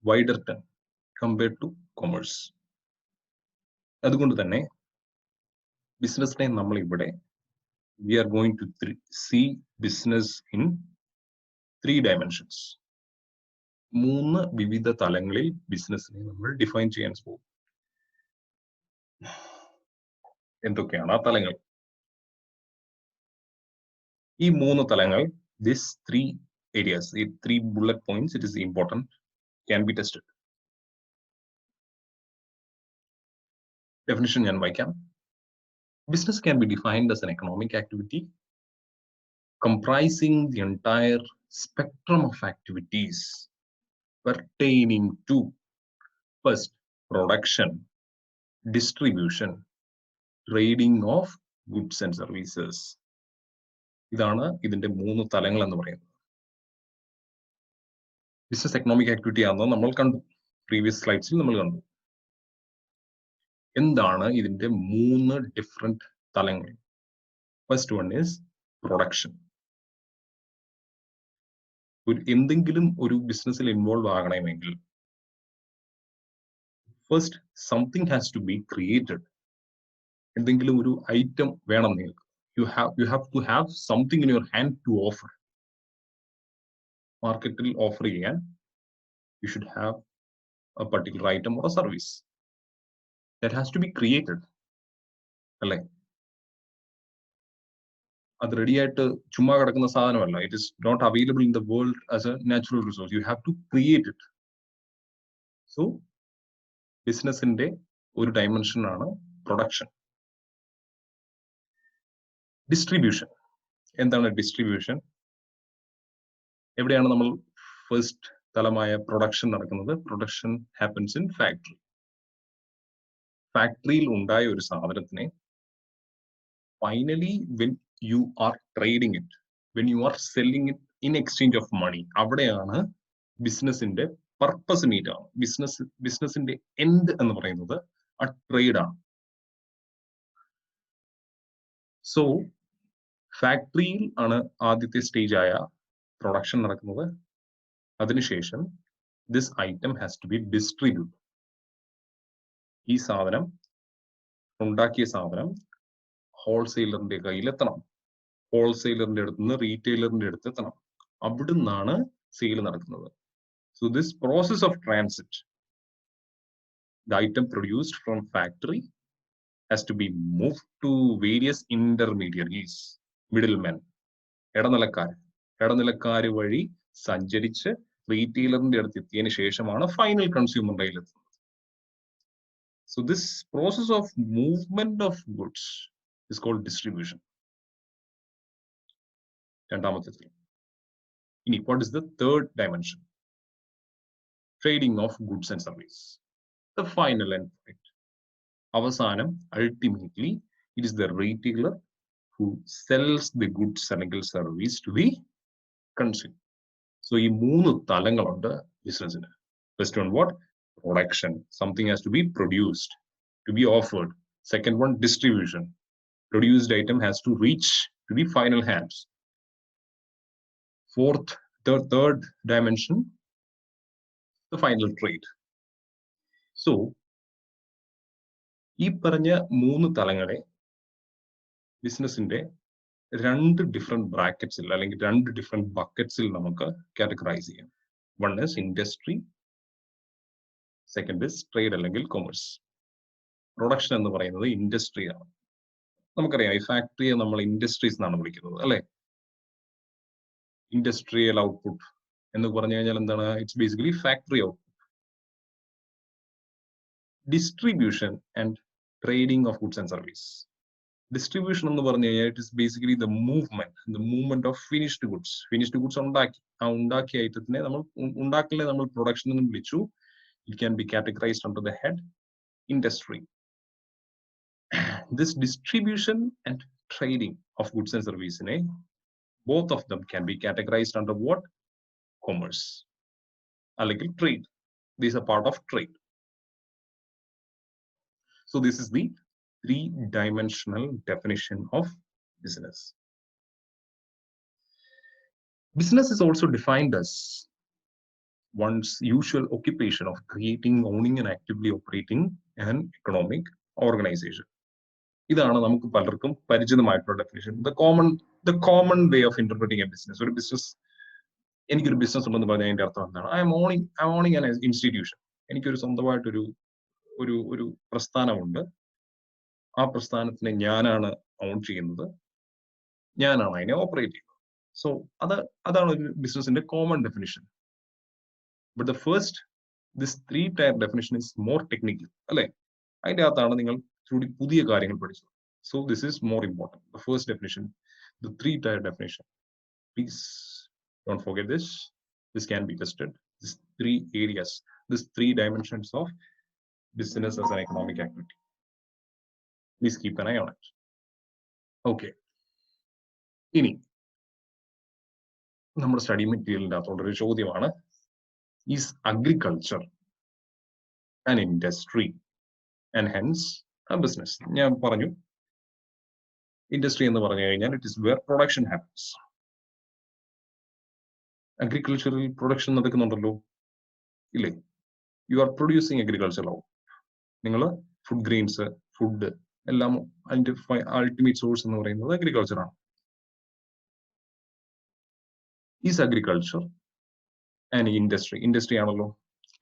wider term compared two commerce. അതുകൊണ്ട് തന്നെ ബിസിനസിനെ നമ്മൾ ഇവിടെ we are going to see business in 3 dimensions. 3 വിവിധ തലങ്ങളിൽ ബിസിനസിനെ നമ്മൾ ഡിഫൈൻ ചെയ്യാൻ പോകും. എന്തൊക്കെയാണ് ആ തലങ്ങൾ? ഈ 3 തലങ്ങൾ, this 3 areas, ഈ 3 bullet points, it is important, can be tested. Definition ഞാൻ വായിക്കാം. Business can be defined as an economic activity comprising the entire spectrum of activities pertaining to, first, production, distribution, trading of goods and services. ഇതാണ് ഇതിന്റെ 3 തലങ്ങൾ എന്ന് പറയുന്നത്. Business economic activity ആണെന്ന് നമ്മൾ കണ്ടു, പ്രീവിയസ് സ്ലൈഡ്സിൽ നമ്മൾ കണ്ടു. എന്താണ് ഇതിന്റെ 3 ഡിഫറെന്റ് തലങ്ങൾ? First one is production. എന്തെങ്കിലും ഒരു ബിസിനസ്സിൽ ഇൻവോൾവ് ആകണമെങ്കിൽ first something has to be created. എന്തെങ്കിലും ഒരു ഐറ്റം വേണം നിങ്ങൾക്ക്. You have to have something in your hand to offer. മാർക്കറ്റിൽ ഓഫർ ചെയ്യാൻ you should have a particular item or a service that has to be created. അല്ലേ? അത് ready ആയിട്ട് ചുമ്മാ കിടക്കുന്ന സാധനമല്ല. It is not available in the world as a natural resource. You have to create it. So ബിസിനസിന്റെ ഒരു dimension ആണ് production. Distribution. എന്താണ് ഡിസ്ട്രിബ്യൂഷൻ? എവിടെയാണ് നമ്മൾ ഫസ്റ്റ് തലമായ പ്രൊഡക്ഷൻ നടക്കുന്നത്? Production happens in factory. ഫാക്ടറിയിൽ ഉണ്ടായ ഒരു സാധനത്തിനെ finally when you are trading it, when you are selling it in exchange of money, അവിടെയാണ് ബിസിനസിന്റെ പർപ്പസ് മീറ്റ് ആണ്. ബിസിനസിന്റെ എൻഡ് എന്ന് പറയുന്നത് ആ ട്രേഡ് ആണ്. സോ ഫാക്ടറിയിൽ ആണ് ആദ്യത്തെ സ്റ്റേജ് ആയ പ്രൊഡക്ഷൻ നടക്കുന്നത്. അതിനുശേഷം this item has to be distribute. ഈ സാധനം, ഉണ്ടാക്കിയ സാധനം ഹോൾസെയിലറിന്റെ കയ്യിലെത്തണം. ഹോൾസെയിലറിന്റെ അടുത്ത് നിന്ന് റീറ്റെയിലറിന്റെ അടുത്ത് എത്തണം. അവിടുന്നാണ് സെയിൽ നടക്കുന്നത്. So this process of transit, the item produced from factory has to be moved to various intermediaries, middlemen, ഇടനിലക്കാർ വഴി സഞ്ചരിച്ച് റീറ്റെയിലറിന്റെ അടുത്ത് എത്തിയതിനു ശേഷമാണ് ഫൈനൽ കൺസ്യൂമർ കയ്യിലെത്തുന്നത്. So this process of movement of goods is called distribution. രണ്ടാമത്തെ. ഇനി what is the third dimension? Trading of goods and service. The final end point. അവസാനം, ultimately, it is the retailer who sells the goods and service to the consumer. So ഈ 3 തലങ്ങളുണ്ട് ബിസിനസിന്. First one, what? Production. Something has to be produced, to be offered. Second one, distribution. Produced item has to reach to the final hands. third dimension, the final trade. So, ഈ പറഞ്ഞ 3 തലങ്ങളെ ബിസിനസിന്റെ 2 different ബ്രാക്കറ്റ്സിൽ അല്ലെങ്കിൽ 2 different ബക്കറ്റ്സിൽ നമുക്ക് categorise ചെയ്യാം. One is industry, second is trade അല്ലെങ്കിൽ commerce. Production എന്ന് പറയുന്നത് ഇൻഡസ്ട്രിയാണ്. നമുക്കറിയാം ഈ ഫാക്ടറിയെ നമ്മൾ ഇൻഡസ്ട്രീസ് എന്നാണ് വിളിക്കുന്നത്, അല്ലെ? ഇൻഡസ്ട്രിയൽ ഔട്ട്പുട്ട് എന്ന് പറഞ്ഞു കഴിഞ്ഞാൽ എന്താണ്? It's basically factory output. Distribution and trading of goods and service. Distribution എന്ന് പറഞ്ഞു കഴിഞ്ഞാൽ it is basically the movement of finished goods. Finished goods ഉണ്ടാക്കി, ആ ഉണ്ടാക്കിയ ഐറ്റത്തിനെ ഉണ്ടാക്കലിനെ നമ്മൾ പ്രൊഡക്ഷൻ എന്ന് വിളിച്ചു. It can be categorised under the head industry. This distribution and trading of goods and services, both of them can be categorized under what? Commerce. Like trade. These are part of trade. So this is the 3-dimensional definition of business. Business is also defined as one's usual occupation of creating, owning, and actively operating an economic organization. ഇതാണ് നമുക്ക് പലർക്കും പരിചിതമായിട്ടുള്ള definition. The common way of interpreting a business. ഒരു business, എനിക്കൊരു business ഉണ്ടെന്ന് പറഞ്ഞാൽ അതിന്റെ അർത്ഥം എന്താണ്? I am owning an institution. എനിക്കൊരു സ്വന്തമായിട്ടൊരു ഒരു പ്രസ്ഥാനമുണ്ട്. ആ പ്രസ്ഥാനത്തിനെ ഞാനാണ് ഓൺ ചെയ്യുന്നത്, ഞാനാണ് അതിനെ ഓപ്പറേറ്റ് ചെയ്യുന്നത്. സോ അതാണ് ഒരു ബിസിനസിന്റെ common definition. But the first, this 3-tier definition is more technical, അല്ലെ? അതിന്റെ അകത്താണ് നിങ്ങൾ പുതിയ കാര്യങ്ങൾ പഠിച്ചത്. So this is more important. The first definition, the 3-tier definition. Please don't forget this. This can be tested. These 3 areas, these 3 dimensions of business as an economic activity. Please keep an eye on it. Okay. ഇനി നമ്മുടെ study മെറ്റീരിയലിന്റെ അകത്തുള്ളൊരു ചോദ്യമാണ്, is agriculture an industry and hence a business? ഞാൻ പറഞ്ഞു, industry എന്ന് പറഞ്ഞു കഴിഞ്ഞാൽ it is where production happens. അഗ്രികൾച്ചറിൽ പ്രൊഡക്ഷൻ നടക്കുന്നുണ്ടല്ലോ, ഇല്ലേ? You are producing agriculture. നിങ്ങൾ ഫുഡ് ഗ്രെയിൻസ്, ഫുഡ് എല്ലാം അതിന്റെ അൾട്ടിമേറ്റ് സോഴ്സ് എന്ന് പറയുന്നത് അഗ്രികൾച്ചറാണ്. ഈസ് അഗ്രികൾച്ചർ ആൻഡ് ഇൻഡസ്ട്രി ആണല്ലോ,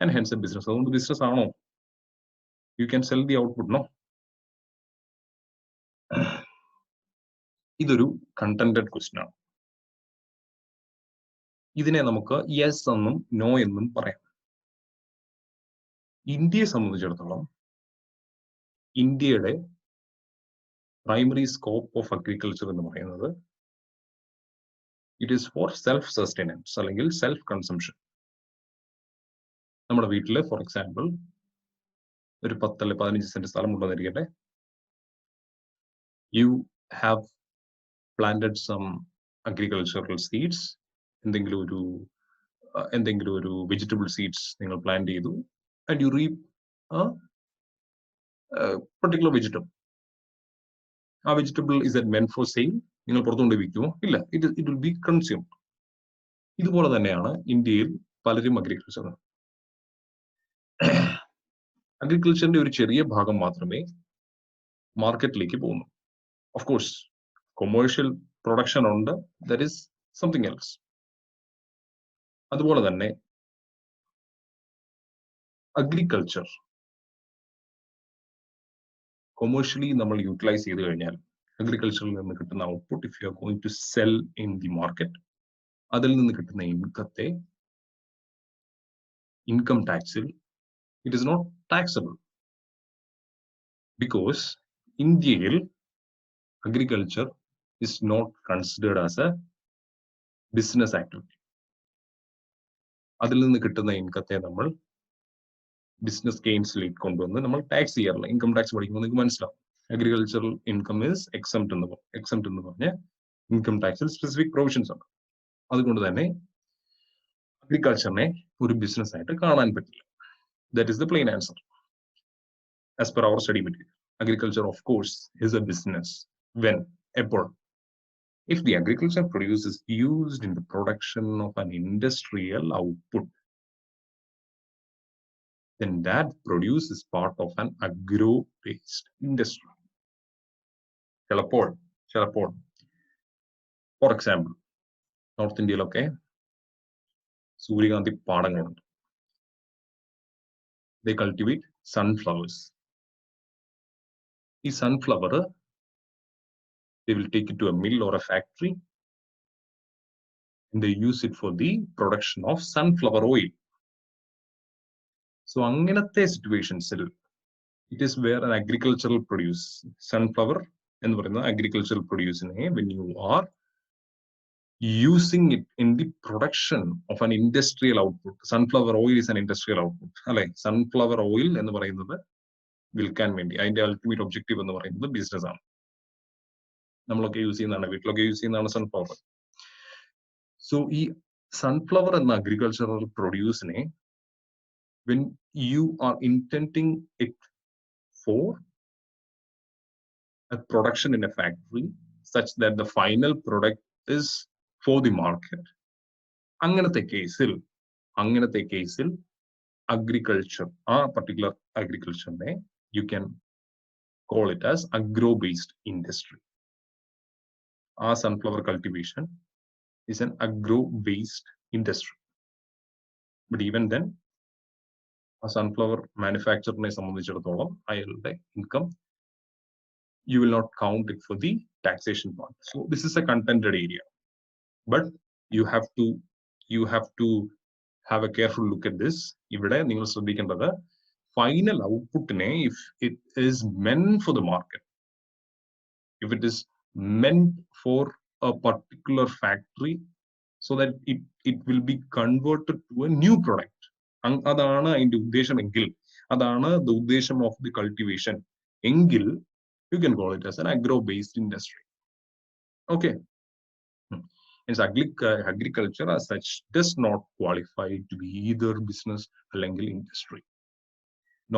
ആൻഡ് ഹെൻസ് എ ബിസിനസ്. അതുകൊണ്ട് ബിസിനസ് ആണോ? You can sell the output, no? ഇതൊരു കണ്ടന്റഡ് ക്വസ്റ്റ്യൻ ആണ്. ഇതിനെ നമുക്ക് യെസ് എന്നും നോ എന്നും പറയാം. ഇന്ത്യയെ സംബന്ധിച്ചിടത്തോളം ഇന്ത്യയുടെ പ്രൈമറി സ്കോപ്പ് ഓഫ് അഗ്രികൾച്ചർ എന്ന് പറയുന്നത് ഇറ്റ് ഈസ് ഫോർ സെൽഫ് സസ്റ്റൈനൻസ് അല്ലെങ്കിൽ സെൽഫ് കൺസംഷൻ. നമ്മുടെ വീട്ടിൽ ഫോർ എക്സാമ്പിൾ ഒരു 10 അല്ലെങ്കിൽ 15 സെന്റ് സ്ഥലം ഉണ്ടെന്നിരിക്കട്ടെ. You have planted some agricultural seeds, എന്തെങ്കിലും ഒരു വെജിറ്റബിൾ സീഡ്സ് നിങ്ങൾ പ്ലാന്റ് ചെയ്തു, and you reap particular vegetable. ആ vegetable is that meant for sale? നിങ്ങൾ പുറത്തുകൊണ്ട് വിൽക്കുമോ? ഇല്ല, ഇറ്റ് വിൽ ബി കൺസ്യൂംഡ്. ഇതുപോലെ തന്നെയാണ് ഇന്ത്യയിൽ പലരും അഗ്രികൾച്ചറിന്റെ ഒരു ചെറിയ ഭാഗം മാത്രമേ മാർക്കറ്റിലേക്ക് പോകുന്നു. ഓഫ് കോഴ്സ് കൊമേഴ്ഷ്യൽ പ്രൊഡക്ഷൻ ഉണ്ട്, ദാറ്റ് ഈസ് സംതിങ് എൽസ്. അതുപോലെ തന്നെ അഗ്രികൾച്ചർ കൊമേഴ്ഷ്യലി നമ്മൾ യൂട്ടിലൈസ് ചെയ്ത് കഴിഞ്ഞാൽ അഗ്രികൾച്ചറിൽ നിന്ന് കിട്ടുന്ന output, if you are going to sell in the market, അതിൽ നിന്ന് കിട്ടുന്ന ഇൻകത്തെ ഇൻകം ടാക്സിൽ it is not taxable. Because ഇന്ത്യയിൽ agriculture is not considered as a business activity. അതിൽ നിന്ന് കിട്ടുന്ന ഇൻകത്തെ നമ്മൾ ബിസിനസ് ഗെയിൻസിലേക്ക് കൊണ്ടുവന്ന് നമ്മൾ ടാക്സ് ചെയ്യാറില്ല. ഇൻകം ടാക്സ് പഠിക്കുമ്പോൾ നിങ്ങൾക്ക് മനസ്സിലാവും, അഗ്രികൾച്ചറൽ ഇൻകം ഈസ് എക്സംപ്റ്റ് എന്ന് പറഞ്ഞ ഇൻകം ടാക്സിൽ സ്പെസിഫിക് പ്രൊവിഷൻസ് ഉണ്ട്. അതുകൊണ്ട് തന്നെ അഗ്രികൾച്ചറിനെ ഒരു ബിസിനസ് ആയിട്ട് കാണാൻ പറ്റില്ല. That is the plain answer as per hour study material. Agriculture, of course, is a business. When? എപ്പോൾ? If the agriculture produce is used in the production of an industrial output, then that produce is part of an agro-based industry. ചിലപ്പോൾ for example north ഇന്ത്യയിലൊക്കെ സൂര്യകാന്തി പാടങ്ങളുണ്ട്. They cultivate sunflowers. ഈ sunflower they will take it to a mill or a factory and they use it for the production of sunflower oil. So അങ്ങനത്തെ സിറ്റുവേഷൻസിൽ it is where an agricultural produce, sunflower എന്ന് പറയുന്ന agricultural produce-നെ when you are using it in the production of an industrial output. Sunflower oil is an industrial output. അല്ലെ, sunflower oil എന്ന് പറയുന്നത് വിൽക്കാൻ വേണ്ടി അതിന്റെ ultimate objective എന്ന് പറയുന്നത് ബിസിനസ് ആണ്. നമ്മളൊക്കെ യൂസ് ചെയ്യുന്നതാണ്, വീട്ടിലൊക്കെ യൂസ് ചെയ്യുന്നതാണ് സൺഫ്ലവർ. സോ ഈ സൺഫ്ലവർ എന്ന agricultural പ്രൊഡ്യൂസിനെ when you are intending it for a production in a factory such that the final product is for the market, അങ്ങനത്തെ കേസിൽ agriculture, ആ particular agriculture-നെ you can call it as agro-based industry. Our sunflower cultivation is an agro-based industry. But even then, a sunflower manufacturer സംബന്ധിച്ചിടത്തോളം അയാളുടെ income, you will not count it for the taxation part. So this is a contented area. But you have to have a careful look at this. ഇവിടെ നിങ്ങൾ ശ്രദ്ധിക്കേണ്ടത് final output-നെ, if it is meant for the market, if it is meant for a particular factory so that it will be converted to a new product, അതാണ് അതിന്റെ ഉദ്ദേശമെങ്കിൽ, അതാണ് the ഉദ്ദേശം of the cultivation എങ്കിൽ, you can call it as an agro-based industry. Okay. Hence agriculture as such does not qualify to be either business അല്ലെങ്കിൽ industry.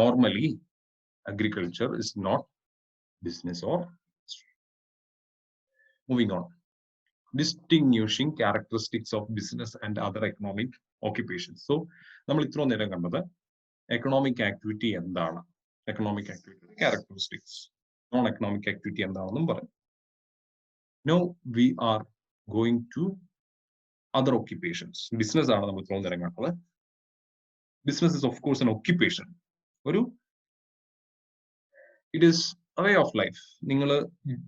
Normally, agriculture is not business or industry. Moving on. Distinguishing characteristics of business and other economic occupations. So, നമ്മൾ ഇത്ര നേരം കണ്ടത് economic activity എന്താണ്, economic activity characteristics, non-economic activity എന്താണെന്നും പറഞ്ഞു. Now we are going to other occupations. Business ആണ് നമ്മൾ ഇത്ര നേരം കണ്ടത്. Business is of course an occupation. It is a way of life.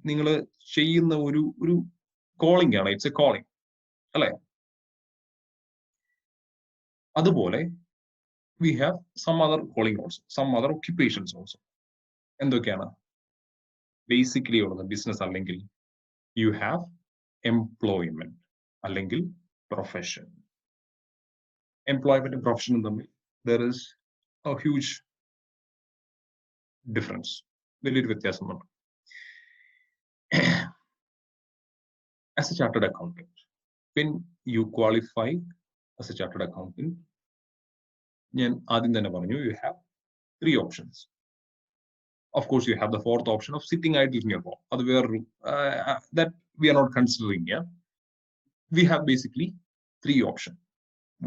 നിങ്ങൾ ചെയ്യുന്ന ഒരു calling ആണ്. It's a calling. അല്ലേ? അതുപോലെ we have some other calling also, some other occupations also. എന്തൊക്കെയാണ് basically ഉള്ളത് business അല്ലെങ്കിൽ? You have employment അല്ലെങ്കിൽ profession. Employment and profession തമ്മിൽ there is a huge difference. വലിയൊരു വ്യത്യാസമുണ്ട്. As a chartered accountant, when you qualify as a chartered accountant, ഞാൻ ആദ്യം തന്നെ പറഞ്ഞു, you have 3 options. Of course, you have the 4th option of sitting idle in your home. That we are not considering here. We have basically 3 options.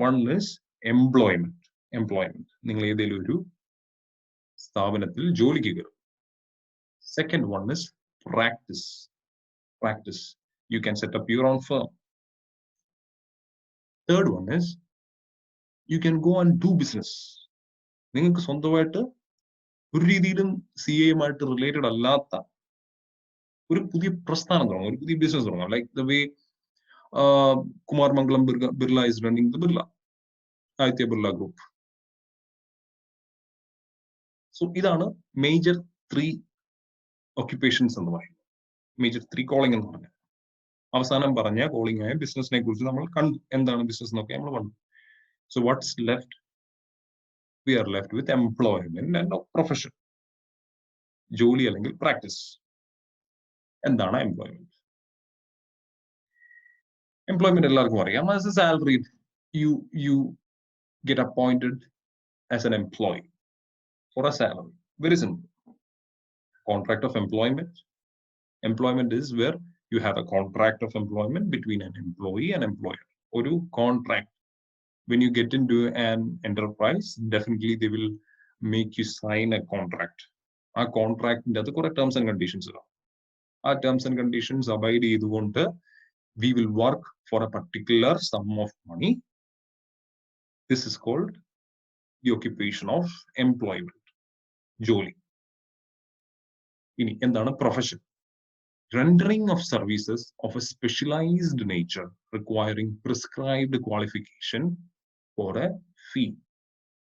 One is employment. നിങ്ങൾ ഏതെങ്കിലും ഒരു സ്ഥാപനത്തിൽ ജോലിക്ക് കയറും. Second one is practice. You can set up your own firm. Third one is you can go and do business. നിങ്ങൾക്ക് സ്വന്തമായിട്ട് ഒരു രീതിയിലും CA-യുമായിട്ട് റിലേറ്റഡ് അല്ലാത്ത ഒരു പുതിയ പ്രസ്ഥാനം തുടങ്ങാം, ഒരു പുതിയ ബിസിനസ് തുടങ്ങാം. Like the way Kumar Mangalam Birla is running the Aditya Birla group. So ഇതാണ് മേജർ 3 occupations എന്ന് പറയുന്നത്, മേജർ 3 calling എന്ന് പറഞ്ഞത്. അവസാനം പറഞ്ഞ calling ആയ ബിസിനസിനെ കുറിച്ച് നമ്മൾ കണ്ടു, എന്താണ് ബിസിനസ് എന്നൊക്കെ നമ്മൾ കണ്ടു. So what's left? We are left with employment and profession. ജോലി അല്ലെങ്കിൽ പ്രാക്ടീസ്. എന്താണ് എംപ്ലോയ്മെന്റ്? എംപ്ലോയ്മെന്റ് എല്ലാവർക്കും അറിയാം. As a salaried, you get appointed as an employee for a salary. Very simple. Contract of employment. Employment is where You have a contract of employment between an employee and employer. Or contract. When you get into an enterprise, definitely they will make you sign a contract. A contract the correct terms and conditions. Our terms and conditions abide we will work for a particular sum of money. This is called the occupation of employment. Jolly. In the profession. Rendering of services of a specialized nature requiring prescribed qualification for a fee.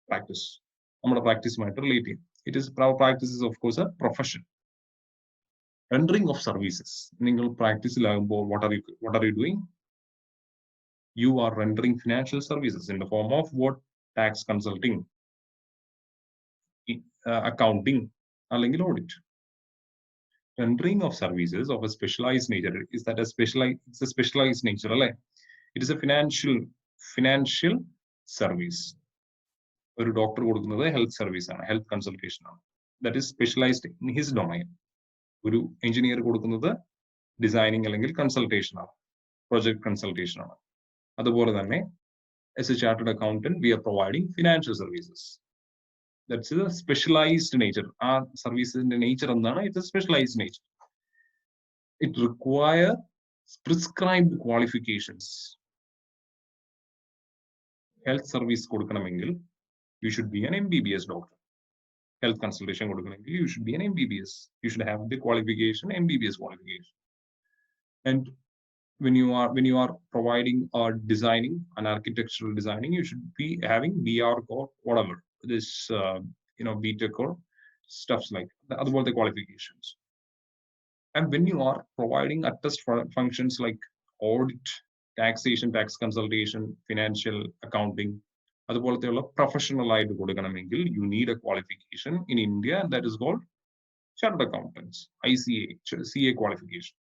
Practice. Practice matter related. Practice is of course a profession. Rendering of services. Practice what are you doing? You are rendering financial services in the form of what? Tax consulting, accounting, or audit. Rendering of services of a specialized nature. Is that a specialized? It's a specialized nature. It is a financial service. A doctor health service and health consultation. That is specialized in his domain. An engineer designing consultation, project consultation. As a chartered accountant, we are providing financial services. That's a specialized nature. Our services in the nature it's a specialized nature. It requires prescribed qualifications. Health service you should be an MBBS doctor. Health consultation you should be an MBBS. You should have the qualification, MBBS qualification. And when you are providing or designing an architectural designing, you should be having BR or whatever this BTech or stuffs like that. Other the qualifications. And when you are providing attest functions like audit, taxation, tax consultation, financial accounting, professional you need a qualification in India that is called chartered accountants, ICA, CA qualification.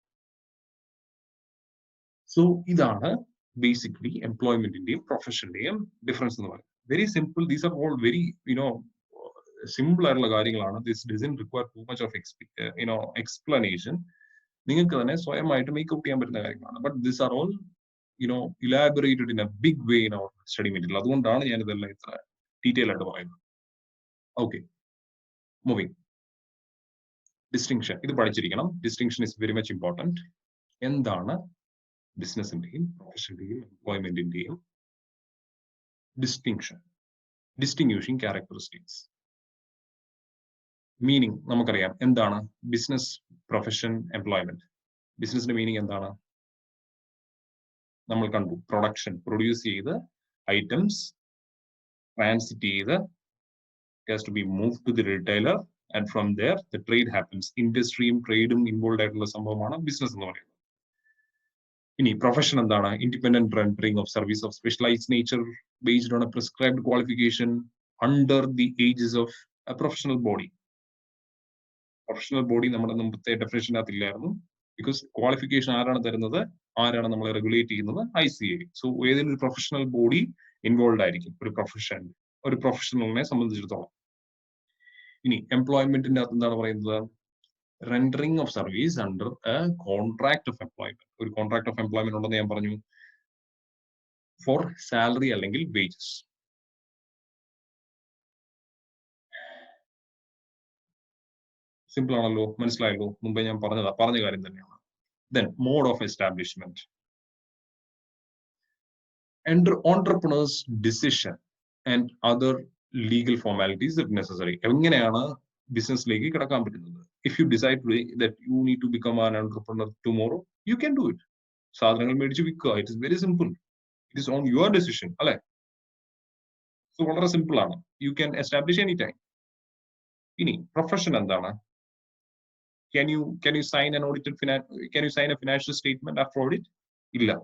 So, this is basically employment in the profession difference. Very simple. These are all very, simpler. This doesn't require too much of explanation. But these are all, elaborated in a big way in our study material. Detail. Okay. Moving. Distinction. Distinction is very much important. Business in team, profession team, employment in team. Distinction. Distinguishing characteristics. Meaning, namakariam, endana business, profession, employment. Business meaning endana. Namal kandu production, produce either items, transit either. It has to be moved to the retailer, and from there the trade happens. Industry trade involved business. Profession independent rendering of service of specialized nature based on a prescribed qualification under the aegis of a professional body. Professional body definition because qualification regulate ICA. So within the professional body involved a profession or a professional employment in the rendering of service under a contract of employment. A contract of employment for salary or wages. Simple. Then, mode of establishment. Entrepreneur's decision and other legal formalities if necessary. Business if you decide today that you need to become an entrepreneur tomorrow, you can do it. It is very simple. It is on your decision. So what are simple? You can establish anytime. Profession andana. Can you sign an audited can you sign a financial statement after audit? Illa.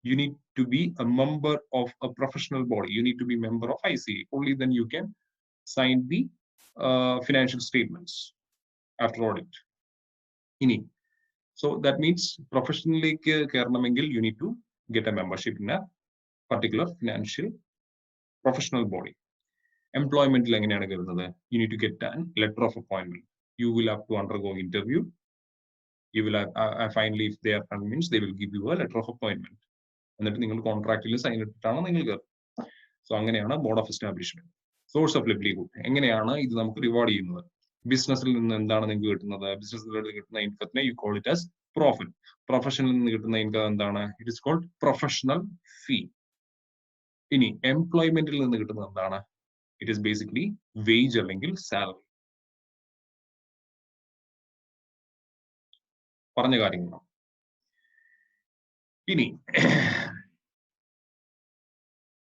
You need to be a member of a professional body. You need to be a member of ICA. Only then you can sign the financial statements after audit. So that means professionally you need to get a membership in a particular financial professional body. Employment you need to get a letter of appointment. You will have to undergo interview. You will finally, if they are convinced, they will give you a letter of appointment. എന്നിട്ട് നിങ്ങൾ കോൺട്രാക്റ്റിൽ sign ഇട്ടിട്ടാണ് നിങ്ങൾ കയറുന്നത്. So അങ്ങനെയാണ് board of establishment. Source of livelihood, എങ്ങനെയാണ് ഇത് നമുക്ക് reward ചെയ്യുന്നത്? ബിസിനസ്സിൽ നിന്ന് എന്താണ് നിങ്ങൾക്ക് കിട്ടുന്നത്? ബിസിനസ്സിൽ നിന്ന് കിട്ടുന്ന ഇൻകത്തിനെ you call it as profit. പ്രൊഫഷനിൽ നിന്ന് കിട്ടുന്ന ഇൻകം എന്താണ്? It is called professional fee. ഇനി എംപ്ലോയ്മെന്റിൽ നിന്ന് കിട്ടുന്നത് എന്താണ്? ഇറ്റ് ഇസ് ബേസിക്കലി വേജ് അല്ലെങ്കിൽ സാലറി. പറഞ്ഞ കാര്യങ്ങളാണ്. ഇനി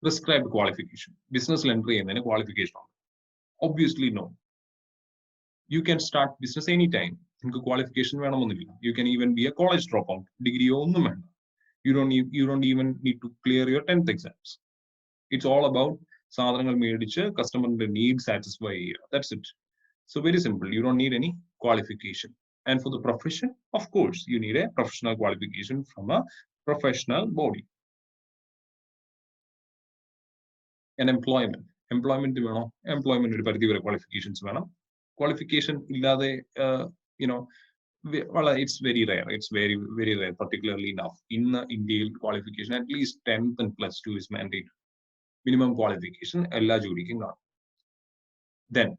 പ്രിസ്ക്രൈബ്ഡ് ക്വാളിഫിക്കേഷൻ. ബിസിനസ്സിൽ എൻട്രി ചെയ്യുന്നതിന് ക്വാളിഫിക്കേഷൻ ഉണ്ട്. Obviously no. You can start business anytime. നിങ്ങൾക്ക് ക്വാളിഫിക്കേഷൻ വേണമെന്നില്ല. You can even be a college dropout. ഡിഗ്രിയോ ഒന്നും വേണ്ട. You don't even need to clear your 10th exams. It's all about സാധനങ്ങൾ മേടിച്ച് കസ്റ്റമറിന്റെ നീഡ് സാറ്റിസ്ഫൈ ചെയ്യുക. That's it. So very simple. You don't need any qualification. And for the profession, of course, you need a professional qualification from a professional body. And employment വേണോ? Employment ഒരു പരിധി വരെ qualifications വേണം. Qualification illade, it's very rare. It's very, very rare, particularly now in India. Qualification at least 10th and +2 is mandated. Minimum qualification ella jodikkum കാണും. Then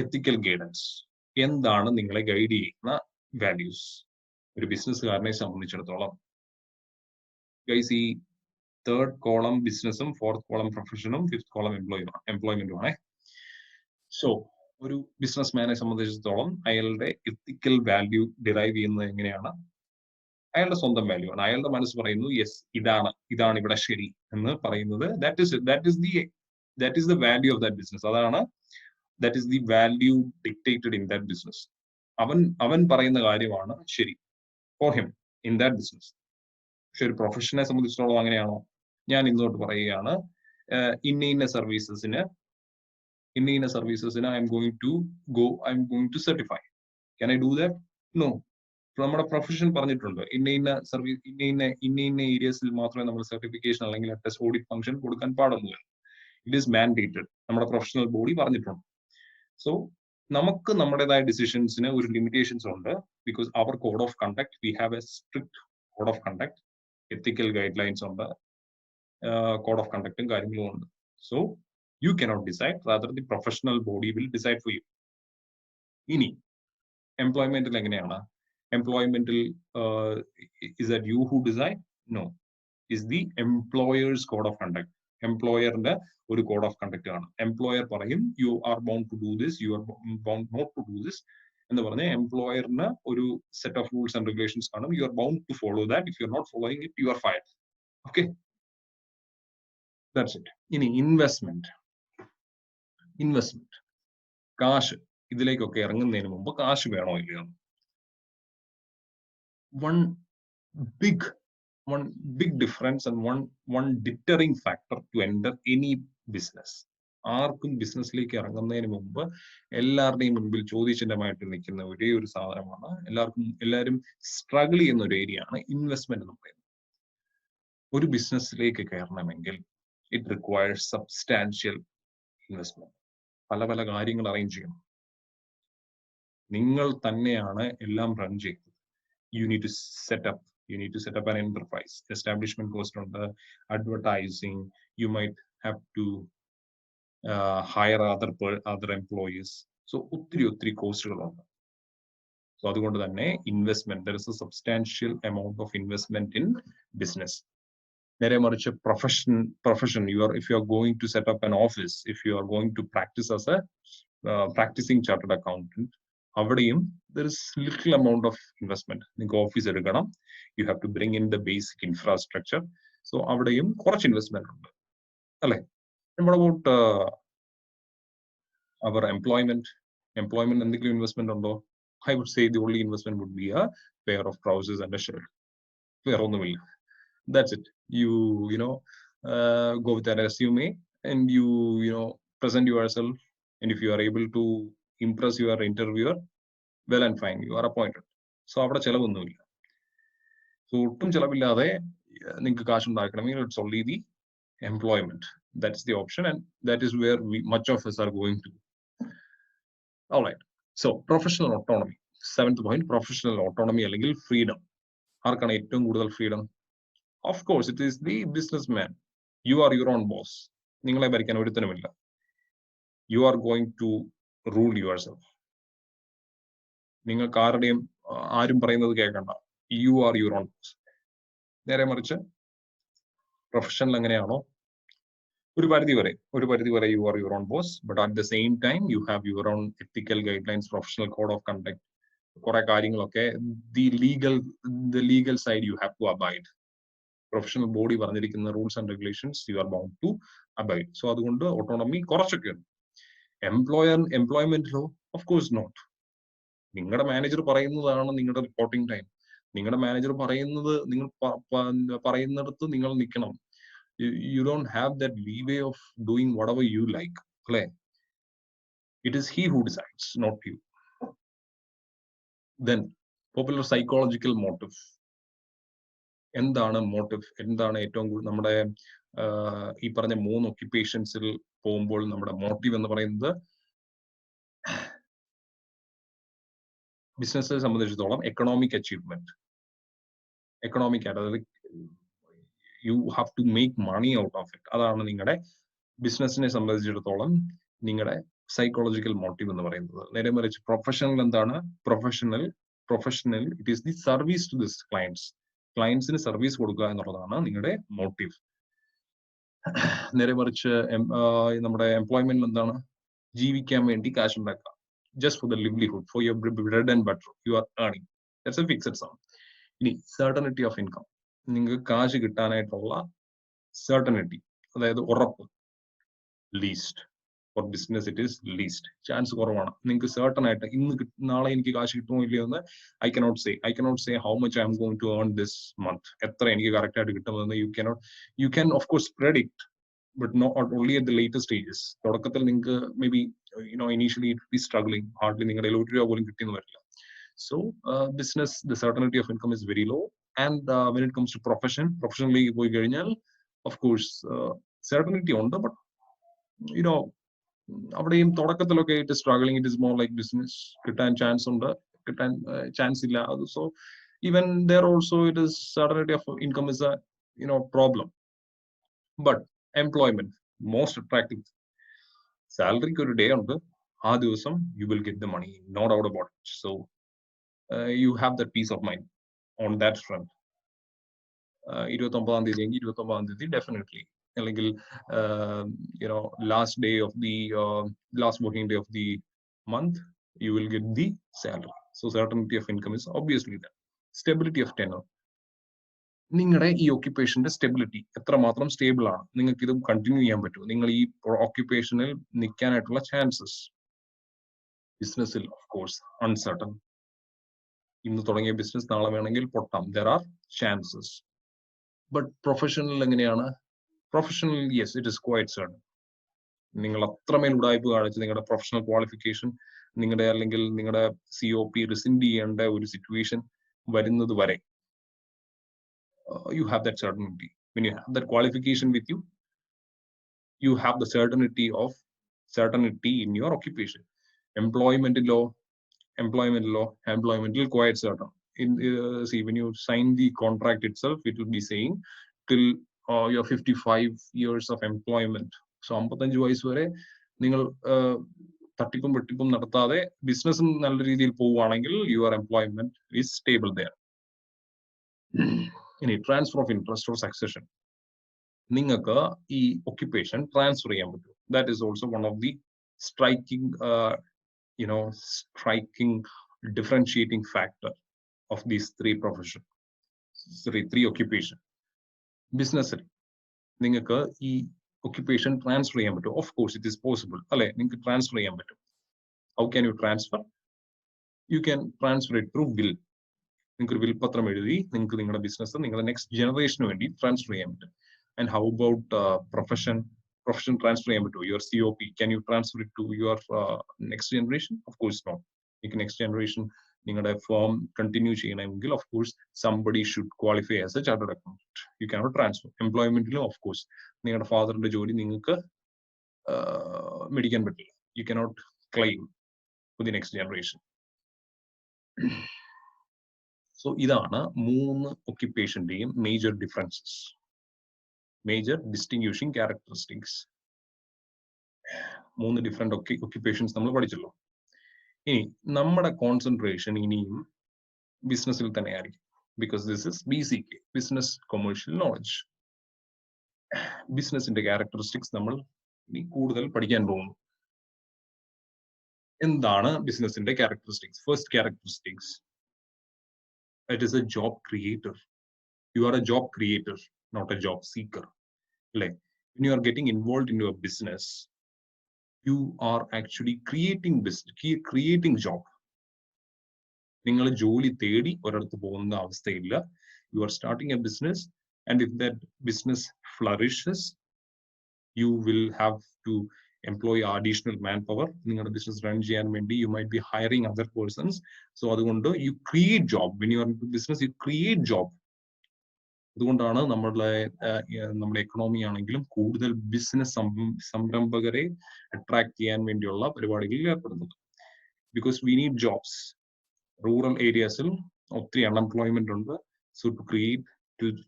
ethical guidance. എന്താണ് നിങ്ങളെ guide ചെയ്യുന്ന values? ഒരു ബിസിനസ്സുകാരനെ സംബന്ധിച്ചിടത്തോളം ഗൈസ്, ഈ 3rd column ബിസിനസ്സും 4th column പ്രൊഫഷനും 5th column എംപ്ലോയ്മെന്റും ആണേ. So ഒരു ബിസിനസ്മാനെ സംബന്ധിച്ചിടത്തോളം അയാളുടെ എത്തിക്കൽ വാല്യൂ ഡിറൈവ് ചെയ്യുന്നത് എങ്ങനെയാണ്? അയാളുടെ സ്വന്തം വാല്യൂ ആണ്. അയാളുടെ മനസ്സ് പറയുന്നു യെസ്, ഇതാണ് ഇവിടെ ശരി എന്ന് പറയുന്നത്. That is the value of that business. That is the value dictated in that business. അവൻ പറയുന്ന കാര്യമാണ് ശരി for him in that business. പക്ഷെ ഒരു പ്രൊഫഷനെ സംബന്ധിച്ചിടത്തോളം അങ്ങനെയാണോ? ഞാൻ ഇന്നോട്ട് പറയുകയാണ്, ഇന്ന സർവീസസിന് I'm going to certify. Can I do that? No. നമ്മുടെ പ്രൊഫഷൻ പറഞ്ഞിട്ടുണ്ട് ഇന്ന സർവീസ് ഇന്ന ഏരിയസിൽ മാത്രമേ നമ്മൾ സർട്ടിഫിക്കേഷൻ അല്ലെങ്കിൽ ടെസ്റ്റ് ഓഡിറ്റ് ഫംഗ്ഷൻ കൊടുക്കാൻ പാടുള്ളൂ. It is mandated. നമ്മുടെ പ്രൊഫഷണൽ ബോഡി പറഞ്ഞിട്ടുണ്ട്. സോ നമുക്ക് നമ്മുടേതായ ഡിസിഷൻസിന് ഒരു ലിമിറ്റേഷൻസ് ഉണ്ട്. Because our code of conduct, we have a strict code of conduct, ethical guidelines ഉണ്ട്, കോഡ് ഓഫ് കണ്ടക്റ്റും കാര്യങ്ങളും ഉണ്ട്. So you cannot decide, rather the professional body will decide for you. Ini employmental എങ്ങനെയാണ്? Employmental is that you who decide? No, is the employer's code of conduct. Employer-ന്റെ ഒരു code of conduct ആണ്. Employer പറയും you are bound to do this, you are bound not to do this എന്ന് പറഞ്ഞ employer-ന് ഒരു set of rules and regulations കാണും. You are bound to follow that. If you are not following it, you are fired. Okay, that's it. Ini investment, കാശ്. ഇതിലേക്കൊക്കെ ഇറങ്ങുന്നതിന് മുമ്പ് കാശ് വേണോ ഇല്ലയോ? One big difference and one deterring factor to enter any business. ആർക്കും ബിസിനസ്സിലേക്ക് ഇറങ്ങുന്നതിന് മുമ്പ് എല്ലാവരുടെയും മുൻപിൽ ചോദ്യചിഹ്നമായിട്ട് നിൽക്കുന്ന ഒരേ ഒരു സാധനമാണ്, എല്ലാവരും സ്ട്രഗിൾ ചെയ്യുന്ന ഒരു ഏരിയ ആണ് ഇൻവെസ്റ്റ്മെന്റ് എന്ന് പറയുന്നത്. ഒരു ബിസിനസ്സിലേക്ക് കയറണമെങ്കിൽ ഇറ്റ് റിക്വയർസ് സബ്സ്റ്റാൻഷ്യൽ ഇൻവെസ്റ്റ്മെന്റ്. പല കാര്യങ്ങൾ അറേഞ്ച് ചെയ്യണം. നിങ്ങൾ തന്നെയാണ് എല്ലാം റൺ ചെയ്യുന്നത്. You need to set up an enterprise. Establishment cost ഉണ്ട്, advertising, you might have to hire other employees. So ഒത്തിരി കോസ്റ്റുകളുണ്ട്. സോ അതുകൊണ്ട് തന്നെ investment, there is a substantial amount of investment in business. നേരെ മറിച്ച് profession, if you are going to set up an office, if you are going to practice as a practicing chartered accountant, അവിടെയും there is little amount of investment. നിങ്ങൾക്ക് office എടുക്കണം, you have to bring in the basic infrastructure. So അവിടെയും കുറച്ച് investment ഉണ്ട് അല്ലെ? What about our employment എന്തെങ്കിലും investment ഉണ്ടോ? I would say the only investment would be a pair of trousers and a shirt. വേറെ ഒന്നുമില്ല. That's it. You go with a resume and you present yourself, and if you are able to impress your interviewer, well and fine, you are appointed. So അവിടെ ചെലവൊന്നുമില്ല. So ഒട്ടും ചെലവില്ലാതെ നിങ്ങൾക്ക് കാശുണ്ടാക്കണമെങ്കിൽ it's only the employment. That's the option, and that is where much of us are going to. All right. So professional autonomy. seventh point, professional autonomy അല്ലെങ്കിൽ freedom. ആർക്കാണ് ഏറ്റവും കൂടുതൽ freedom? Of course, it is the businessman. You are your own boss. നിങ്ങളെ ഭരിക്കാൻ ഒരുത്തനുമില്ല. You are going to rule yourself. നിങ്ങൾക്ക് ആരും പറയുന്നത് കേൾക്കണ്ട. You are your own boss. നേരെ മറിച്ച് പ്രൊഫഷണൽ എങ്ങനെയാണോ ഒരു പരിധി വരെ you are your own boss, but at the same time you have your own ethical guidelines, professional code of conduct. കുറെ കാര്യങ്ങളൊക്കെ the legal side you have to abide. Professional body പറഞ്ഞിരിക്കുന്ന rules and regulations you are bound to abide. So അതുകൊണ്ട് autonomy കുറച്ചൊക്കെ ഉണ്ട്. എംപ്ലോയ്മെന്റിലോ of course not. നിങ്ങളുടെ manager പറയുന്നതാണ് നിങ്ങളുടെ റിപ്പോർട്ടിംഗ് ടൈം. നിങ്ങളുടെ മാനേജർ പറയുന്നത് നിങ്ങൾ പറയുന്നിടത്ത് നിങ്ങൾ നിൽക്കണം. You don't have that leeway of doing what whatever ലൈക്ക്, like? It is he who decides, not you. Then popular psychological motive. എന്താണ് മോട്ടീവ്? എന്താണ് ഏറ്റവും കൂടുതൽ നമ്മുടെ ഈ പറഞ്ഞ 3 ഒക്യുപ്പേഷൻസിൽ പോകുമ്പോൾ നമ്മുടെ മോട്ടീവ് എന്ന് പറയുന്നത് ബിസിനസ്സിനെ സംബന്ധിച്ചിടത്തോളം എക്കണോമിക് അച്ചീവ്മെന്റ്. എക്കണോമിക് ആയിട്ട്, അതായത് you have to make money out of it. അതാണ് നിങ്ങളുടെ ബിസിനസ്സിനെ സംബന്ധിച്ചിടത്തോളം നിങ്ങളുടെ സൈക്കോളജിക്കൽ മോട്ടീവ് എന്ന് പറയുന്നത്. നേരെ മറിച്ച് പ്രൊഫഷണൽ എന്താണ്? Professional it is the service to this clients. ക്ലയൻസിന് സർവീസ് കൊടുക്കുക എന്നുള്ളതാണ് നിങ്ങളുടെ മോട്ടീവ്. നേരെ മറിച്ച് നമ്മുടെ എംപ്ലോയ്മെന്റ് എന്താണ്? ജീവിക്കാൻ വേണ്ടി കാശ് ഉണ്ടാക്കുക. Just for the livelihood, for your bread and butter you are earning. That's A fixed some. ഇനി സർട്ടനിറ്റി ഓഫ് ഇൻകം. നിങ്ങൾക്ക് കാശ് കിട്ടാനായിട്ടുള്ള സർട്ടനിറ്റി, അതായത് ഉറപ്പ്. Least four business it is least. Chance കുറവാണ്. നിങ്ങൾക്ക് സർട്ടൺ ആയിട്ട് നാളെ എനിക്ക് കാശ് കിട്ടുമോ ഇല്ലയോ എന്ന് I cannot say how much I am going to earn this month. എത്ര എനിക്ക് കറക്റ്റ് ആയിട്ട് കിട്ടുമെന്ന് you can of course predict, but not only at the later stages. തുടക്കത്തിൽ നിങ്ങൾക്ക് may be initially it be struggling, hardly നിങ്ങളുടെ 1 രൂപ പോലും കിട്ടിയെന്ന് വരില്ല. So business the certainty of income is very low. And when it comes to പ്രൊഫഷനിലേക്ക് പോയി കഴിഞ്ഞാൽ ഓഫ് കോഴ്സ് സർട്ടനിറ്റി ഉണ്ട്, ബട്ട് അവിടെയും തുടക്കത്തിലൊക്കെ it struggling. It is more like business. കിട്ടാൻ ചാൻസ് ഉണ്ട്, കിട്ടാൻ ചാൻസ് ഇല്ല. അത് so even there also it is certainty of income is a problem. But employment most attractive. സാലറിക്ക് ഒരു ഡേ ഉണ്ട്, ആ ദിവസം you will get the money, no doubt about it. So you have that peace of mind on that front. 29ാം തീയതി എങ്കിൽ 29ാം തീയതി definitely, അല്ലെങ്കിൽ last working day of the month you will get the salary. So certainty of income is obviously that. Stability of tenure. നിങ്ങളുടെ ഈ ഒക്യുപ്പേഷന്റെ stability എത്രമാത്രം stable ആണ്, നിങ്ങൾക്ക് ഇത് കണ്ടിന്യൂ ചെയ്യാൻ പറ്റുമോ, നിങ്ങൾ ഈ ഒക്യുപ്പേഷനിൽ നിൽക്കാനായിട്ടുള്ള ചാൻസസ്. ബിസിനസ്സിൽ ഓഫ് കോഴ്സ് അൺസർട്ടൺ. ഇന്ന് തുടങ്ങിയ ബിസിനസ് നാളെ വേണമെങ്കിൽ പൊട്ടാം. There are chances. But professional എങ്ങനെയാണ്? Professional yes it is quite certain. നിങ്ങൾ അത്രമേൽ ഉടായ്പ കാണിച്ച് നിങ്ങളുടെ പ്രൊഫഷണൽ ക്വാളിഫിക്കേഷൻ അല്ലെങ്കിൽ നിങ്ങളുടെ COP റിസിൻഡ് ചെയ്യേണ്ട ഒരു സിറ്റുവേഷൻ വരുന്നത് വരെ you have that certainty. When you have that qualification with you, you have the certainty in your occupation. Employment law quite certain. See, when you sign the contract itself, it will be saying till your 55 years of employment. So 55 വയസ്സ് വരെ നിങ്ങൾ തട്ടിപ്പും വെട്ടിപ്പും നടത്താതെ business നല്ല രീതിയിൽ പോവുകയാണെങ്കിൽ your employment is stable there. ഇനി transfer of interest or succession. നിങ്ങൾക്ക് ഈ ഒക്യുപ്പേഷൻ ട്രാൻസ്ഫർ ചെയ്യാൻ പറ്റും. That is also one of the striking differentiating factor of these three occupation. ബിസിനസ്സിൽ നിങ്ങൾക്ക് ഈ ഒക്യുപ്പേഷൻ ട്രാൻസ്ഫർ ചെയ്യാൻ പറ്റും. Of course it is possible, അല്ലെ? നിങ്ങൾക്ക് ട്രാൻസ്ഫർ ചെയ്യാൻ പറ്റും. How can you transfer? You can transfer it through will. നിങ്ങൾക്ക് ഒരു വിൽപത്രം എഴുതി നിങ്ങൾക്ക് നിങ്ങളുടെ ബിസിനസ് നിങ്ങളുടെ നെക്സ്റ്റ് ജനറേഷന് വേണ്ടി ട്രാൻസ്ഫർ ചെയ്യാൻ പറ്റും. And how about profession transfer ചെയ്യാൻ പറ്റുമോ? Your COP can you transfer it to your next generation? Of course not. നിങ്ങൾക്ക് നെക്സ്റ്റ് ജനറേഷൻ നിങ്ങളുടെ ഫേം കണ്ടിന്യൂ ചെയ്യണമെങ്കിൽ of course somebody should qualify as a chartered accountant. You cannot transfer. എംപ്ലോയ്മെന്റിലും of course നിങ്ങളുടെ ഫാദറിന്റെ ജോലി നിങ്ങൾക്ക് മേടിക്കാൻ പറ്റില്ല. You cannot claim for the next generation. So ഇതാണ് 3 ഒക്യുപ്പേഷന്റെയും major differences, major distinguishing characteristics. 3 different occupations നമ്മൾ പഠിച്ചല്ലോ. ഇനി നമ്മുടെ കോൺസെൻട്രേഷൻ ഇനിയും ബിസിനസ്സിൽ തന്നെ ആയിരിക്കും. Because this is BCK, business commercial knowledge. ബിസിനസിന്റെ ക്യാരക്ടറിസ്റ്റിക്സ് നമ്മൾ ഇനി കൂടുതൽ പഠിക്കാൻ പോകുന്നു. എന്താണ് ബിസിനസിന്റെ characteristics? First characteristics, it is A job creator. You are a job creator, not a job seeker. Like when you are getting involved into a business, you are actually creating job. നിങ്ങൾ ജോലി തേടി ഒരിടത്ത് പോകുന്ന അവസ്ഥയില്ല. You are starting a business, and if that business flourishes, you will have to employ additional manpower. നിങ്ങളുടെ business run ചെയ്യാൻ വേണ്ടി you might be hiring other persons. So അതുകൊണ്ട് you create job. When you are in business, you create job. അതുകൊണ്ടാണ് നമ്മുടെ economy ആണെങ്കിലും കൂടുതൽ business സംരംഭകരെ attract ചെയ്യാൻ വേണ്ടിയുള്ള പരിപാടികളിൽ ഏർപ്പെടുന്നത്. Because we need jobs. Rural ഏരിയാസിൽ ഒത്തിരി അൺഎംപ്ലോയ്മെന്റ് ഉണ്ട്. So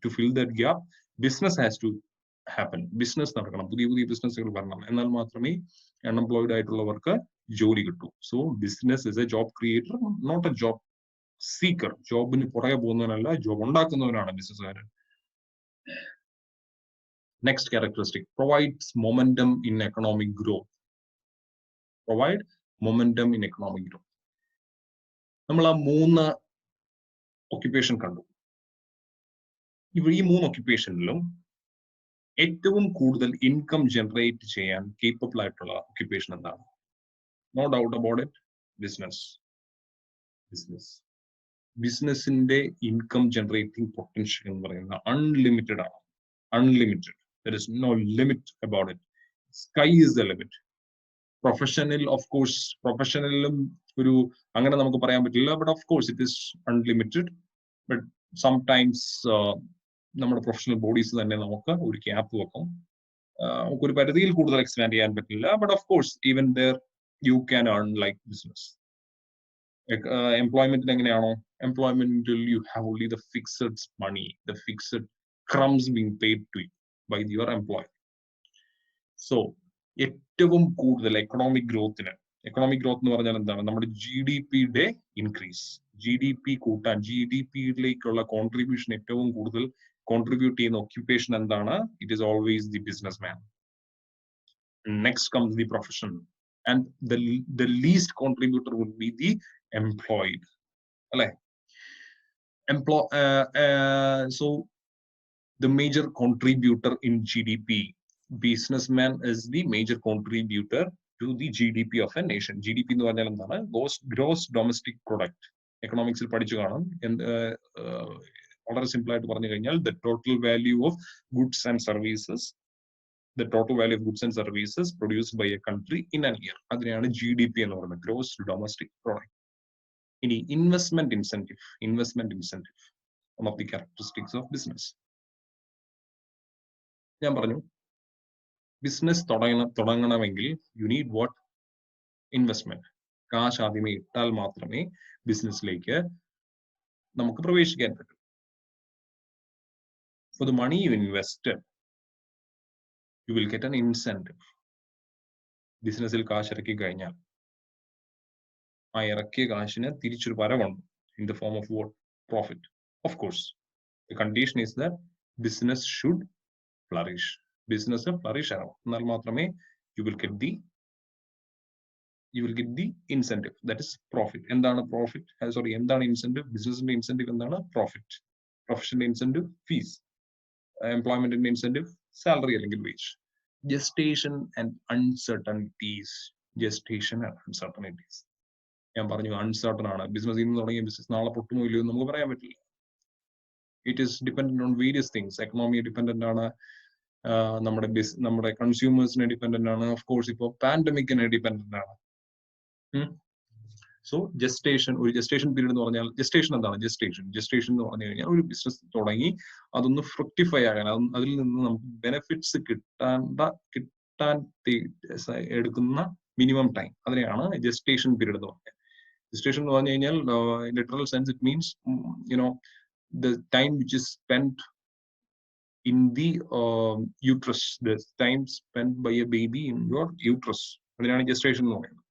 to fill that gap, business has to happen. Business നടക്കണം, പുതിയ പുതിയ ബിസിനസ്സുകൾ വരണം. എന്നാൽ മാത്രമേ അൺഎംപ്ലോയിഡ് ആയിട്ടുള്ളവർക്ക് ജോലി കിട്ടൂ. So business is a job creator, not a job seeker. ജോബിന് പുറകെ പോകുന്നവനല്ല, ജോബ് ഉണ്ടാക്കുന്നവനാണ് ബിസിനസ്സുകാരൻ. Next characteristic, provides momentum in economic growth. Provide momentum in economic growth. നമ്മൾ ആ 3 occupation കണ്ടു. ഈ 3 occupationലും ഏറ്റവും കൂടുതൽ ഇൻകം ജനറേറ്റ് ചെയ്യാൻ കേപ്പബിൾ ആയിട്ടുള്ള occupation എന്താണ്? നോ ഡൗട്ട് അബൌട്ട് ഇറ്റ്, ബിസിനസിന്റെ ഇൻകം ജനറേറ്റിംഗ് പൊട്ടൻഷ്യൽ എന്ന് പറയുന്നത് അൺലിമിറ്റഡ് ആണ്. Unlimited. There is no limit about it. Sky is the limit. Professional, of course, professionalum ഒരു അങ്ങനെ നമുക്ക് പറയാൻ പറ്റില്ല. But of course it is unlimited. But sometimes നമ്മുടെ പ്രൊഫഷണൽ ബോഡീസ് തന്നെ നമുക്ക് ഒരു ക്യാപ്പ് വെക്കും. നമുക്കൊരു പരിധിയിൽ കൂടുതൽ എക്സ്പാൻഡ് ചെയ്യാൻ പറ്റില്ല. But of course even there you can earn like business. Employment എങ്ങനെയാണോ? Employmentil you have only the fixed money, the fixed crumbs being paid to you by your employer. So ഏറ്റവും കൂടുതൽ economic growth എന്ന് പറഞ്ഞാൽ എന്താണ്? നമ്മുടെ GDPയുടെ increase, GDP കൂട്ടാൻ, GDPയിലേക്കുള്ള contribution ഏറ്റവും കൂടുതൽ കോൺട്രിബ്യൂട്ട് ചെയ്യുന്ന ഒക്യുപ്പേഷൻ എന്താണ്? It is always the business man. Next comes the profession, and the least contributor would be the employed. അല്ലെ? So the major contributor in GDP, businessman is the major contributor to the GDP of a nation. GDP എന്ന് പറഞ്ഞാൽ എന്താണ്? Gross domestic product. എക്കണോമിക്സിൽ പഠിച്ചു കാണും. വളരെ simple ആയിട്ട് പറഞ്ഞു കഴിഞ്ഞാൽ the total value of goods and services produced by a country in a year. അതിനെയാണ് GDP എന്ന് പറയുന്നത്, gross domestic product. ഇനി investment incentive, one of the characteristics of business. ഞാൻ പറഞ്ഞു, ബിസിനസ് തുടങ്ങണമെങ്കിൽ യു നീഡ് വാട്ട്? ഇൻവെസ്റ്റ്മെന്റ്. കാശ് ആദ്യമേ ഇട്ടാൽ മാത്രമേ ബിസിനസ്സിലേക്ക് നമുക്ക് പ്രവേശിക്കാൻ പറ്റൂ. For the money you invested you will get an incentive. ബിസിനസ്സിൽ കാശ് ഇറക്കി കഴിഞ്ഞാൽ ആ ഇറക്കിയ കാശിന് തിരിച്ചൊരു വരവുണ്ട്, in the form of what? Profit. Of course the condition is that business should flourish. Business flourish ആവും. എന്നാൽ മാത്രമേ you will get the incentive, that is profit. എന്താണ് profit? എന്താണ് incentive? ബിസിനസിന്റെ ഇൻസെന്റീവ് എന്താണ്? Profit. പ്രൊഫഷന്റെ ഇൻസെന്റീവ് ഫീസ്, എംപ്ലോയ്മെന്റിന്റെ incentive salary അല്ലെങ്കിൽ വേജ്. Gestation and uncertainties. ഞാൻ പറഞ്ഞു അൺസർട്ടൺ ആണ്. ബിസിനസ് ഇന്ന് തുടങ്ങിയ ബിസിനസ് നാളെ പൊട്ടുമോ ഇല്ലയോ എന്ന് നമുക്ക് പറയാൻ പറ്റില്ല. It is dependent on various things. Economy dependent ആണ്, നമ്മുടെ കൺസ്യൂമേഴ്സിനെ ഡിപെൻഡന്റ് ആണ്, ഓഫ് കോഴ്സ് ഇപ്പോൾ പാൻഡമിക്കിനെ ഡിപെൻഡന്റ് ആണ്. സോ ഒരു ജസ്റ്റേഷൻ പീരീഡ് എന്ന് പറഞ്ഞാൽ, ജസ്റ്റേഷൻ എന്താണ്? ജസ്റ്റേഷൻ എന്ന് പറഞ്ഞു കഴിഞ്ഞാൽ ഒരു ബിസിനസ് തുടങ്ങി അതൊന്ന് ഫ്രുക്ടിഫൈ ആകാൻ, അതിൽ നിന്ന് നമുക്ക് ബെനിഫിറ്റ്സ് കിട്ടാൻ എടുക്കുന്ന മിനിമം ടൈം, അതിനെയാണ് ജസ്റ്റേഷൻ പീരീഡ് എന്ന് പറഞ്ഞാൽ. Gestation എന്ന് പറഞ്ഞു കഴിഞ്ഞാൽ literal sense it means the time which is spent in the uterus, the time spent by a baby in your uterus, അതിനാണ് gestation എന്ന് പറയുന്നത്.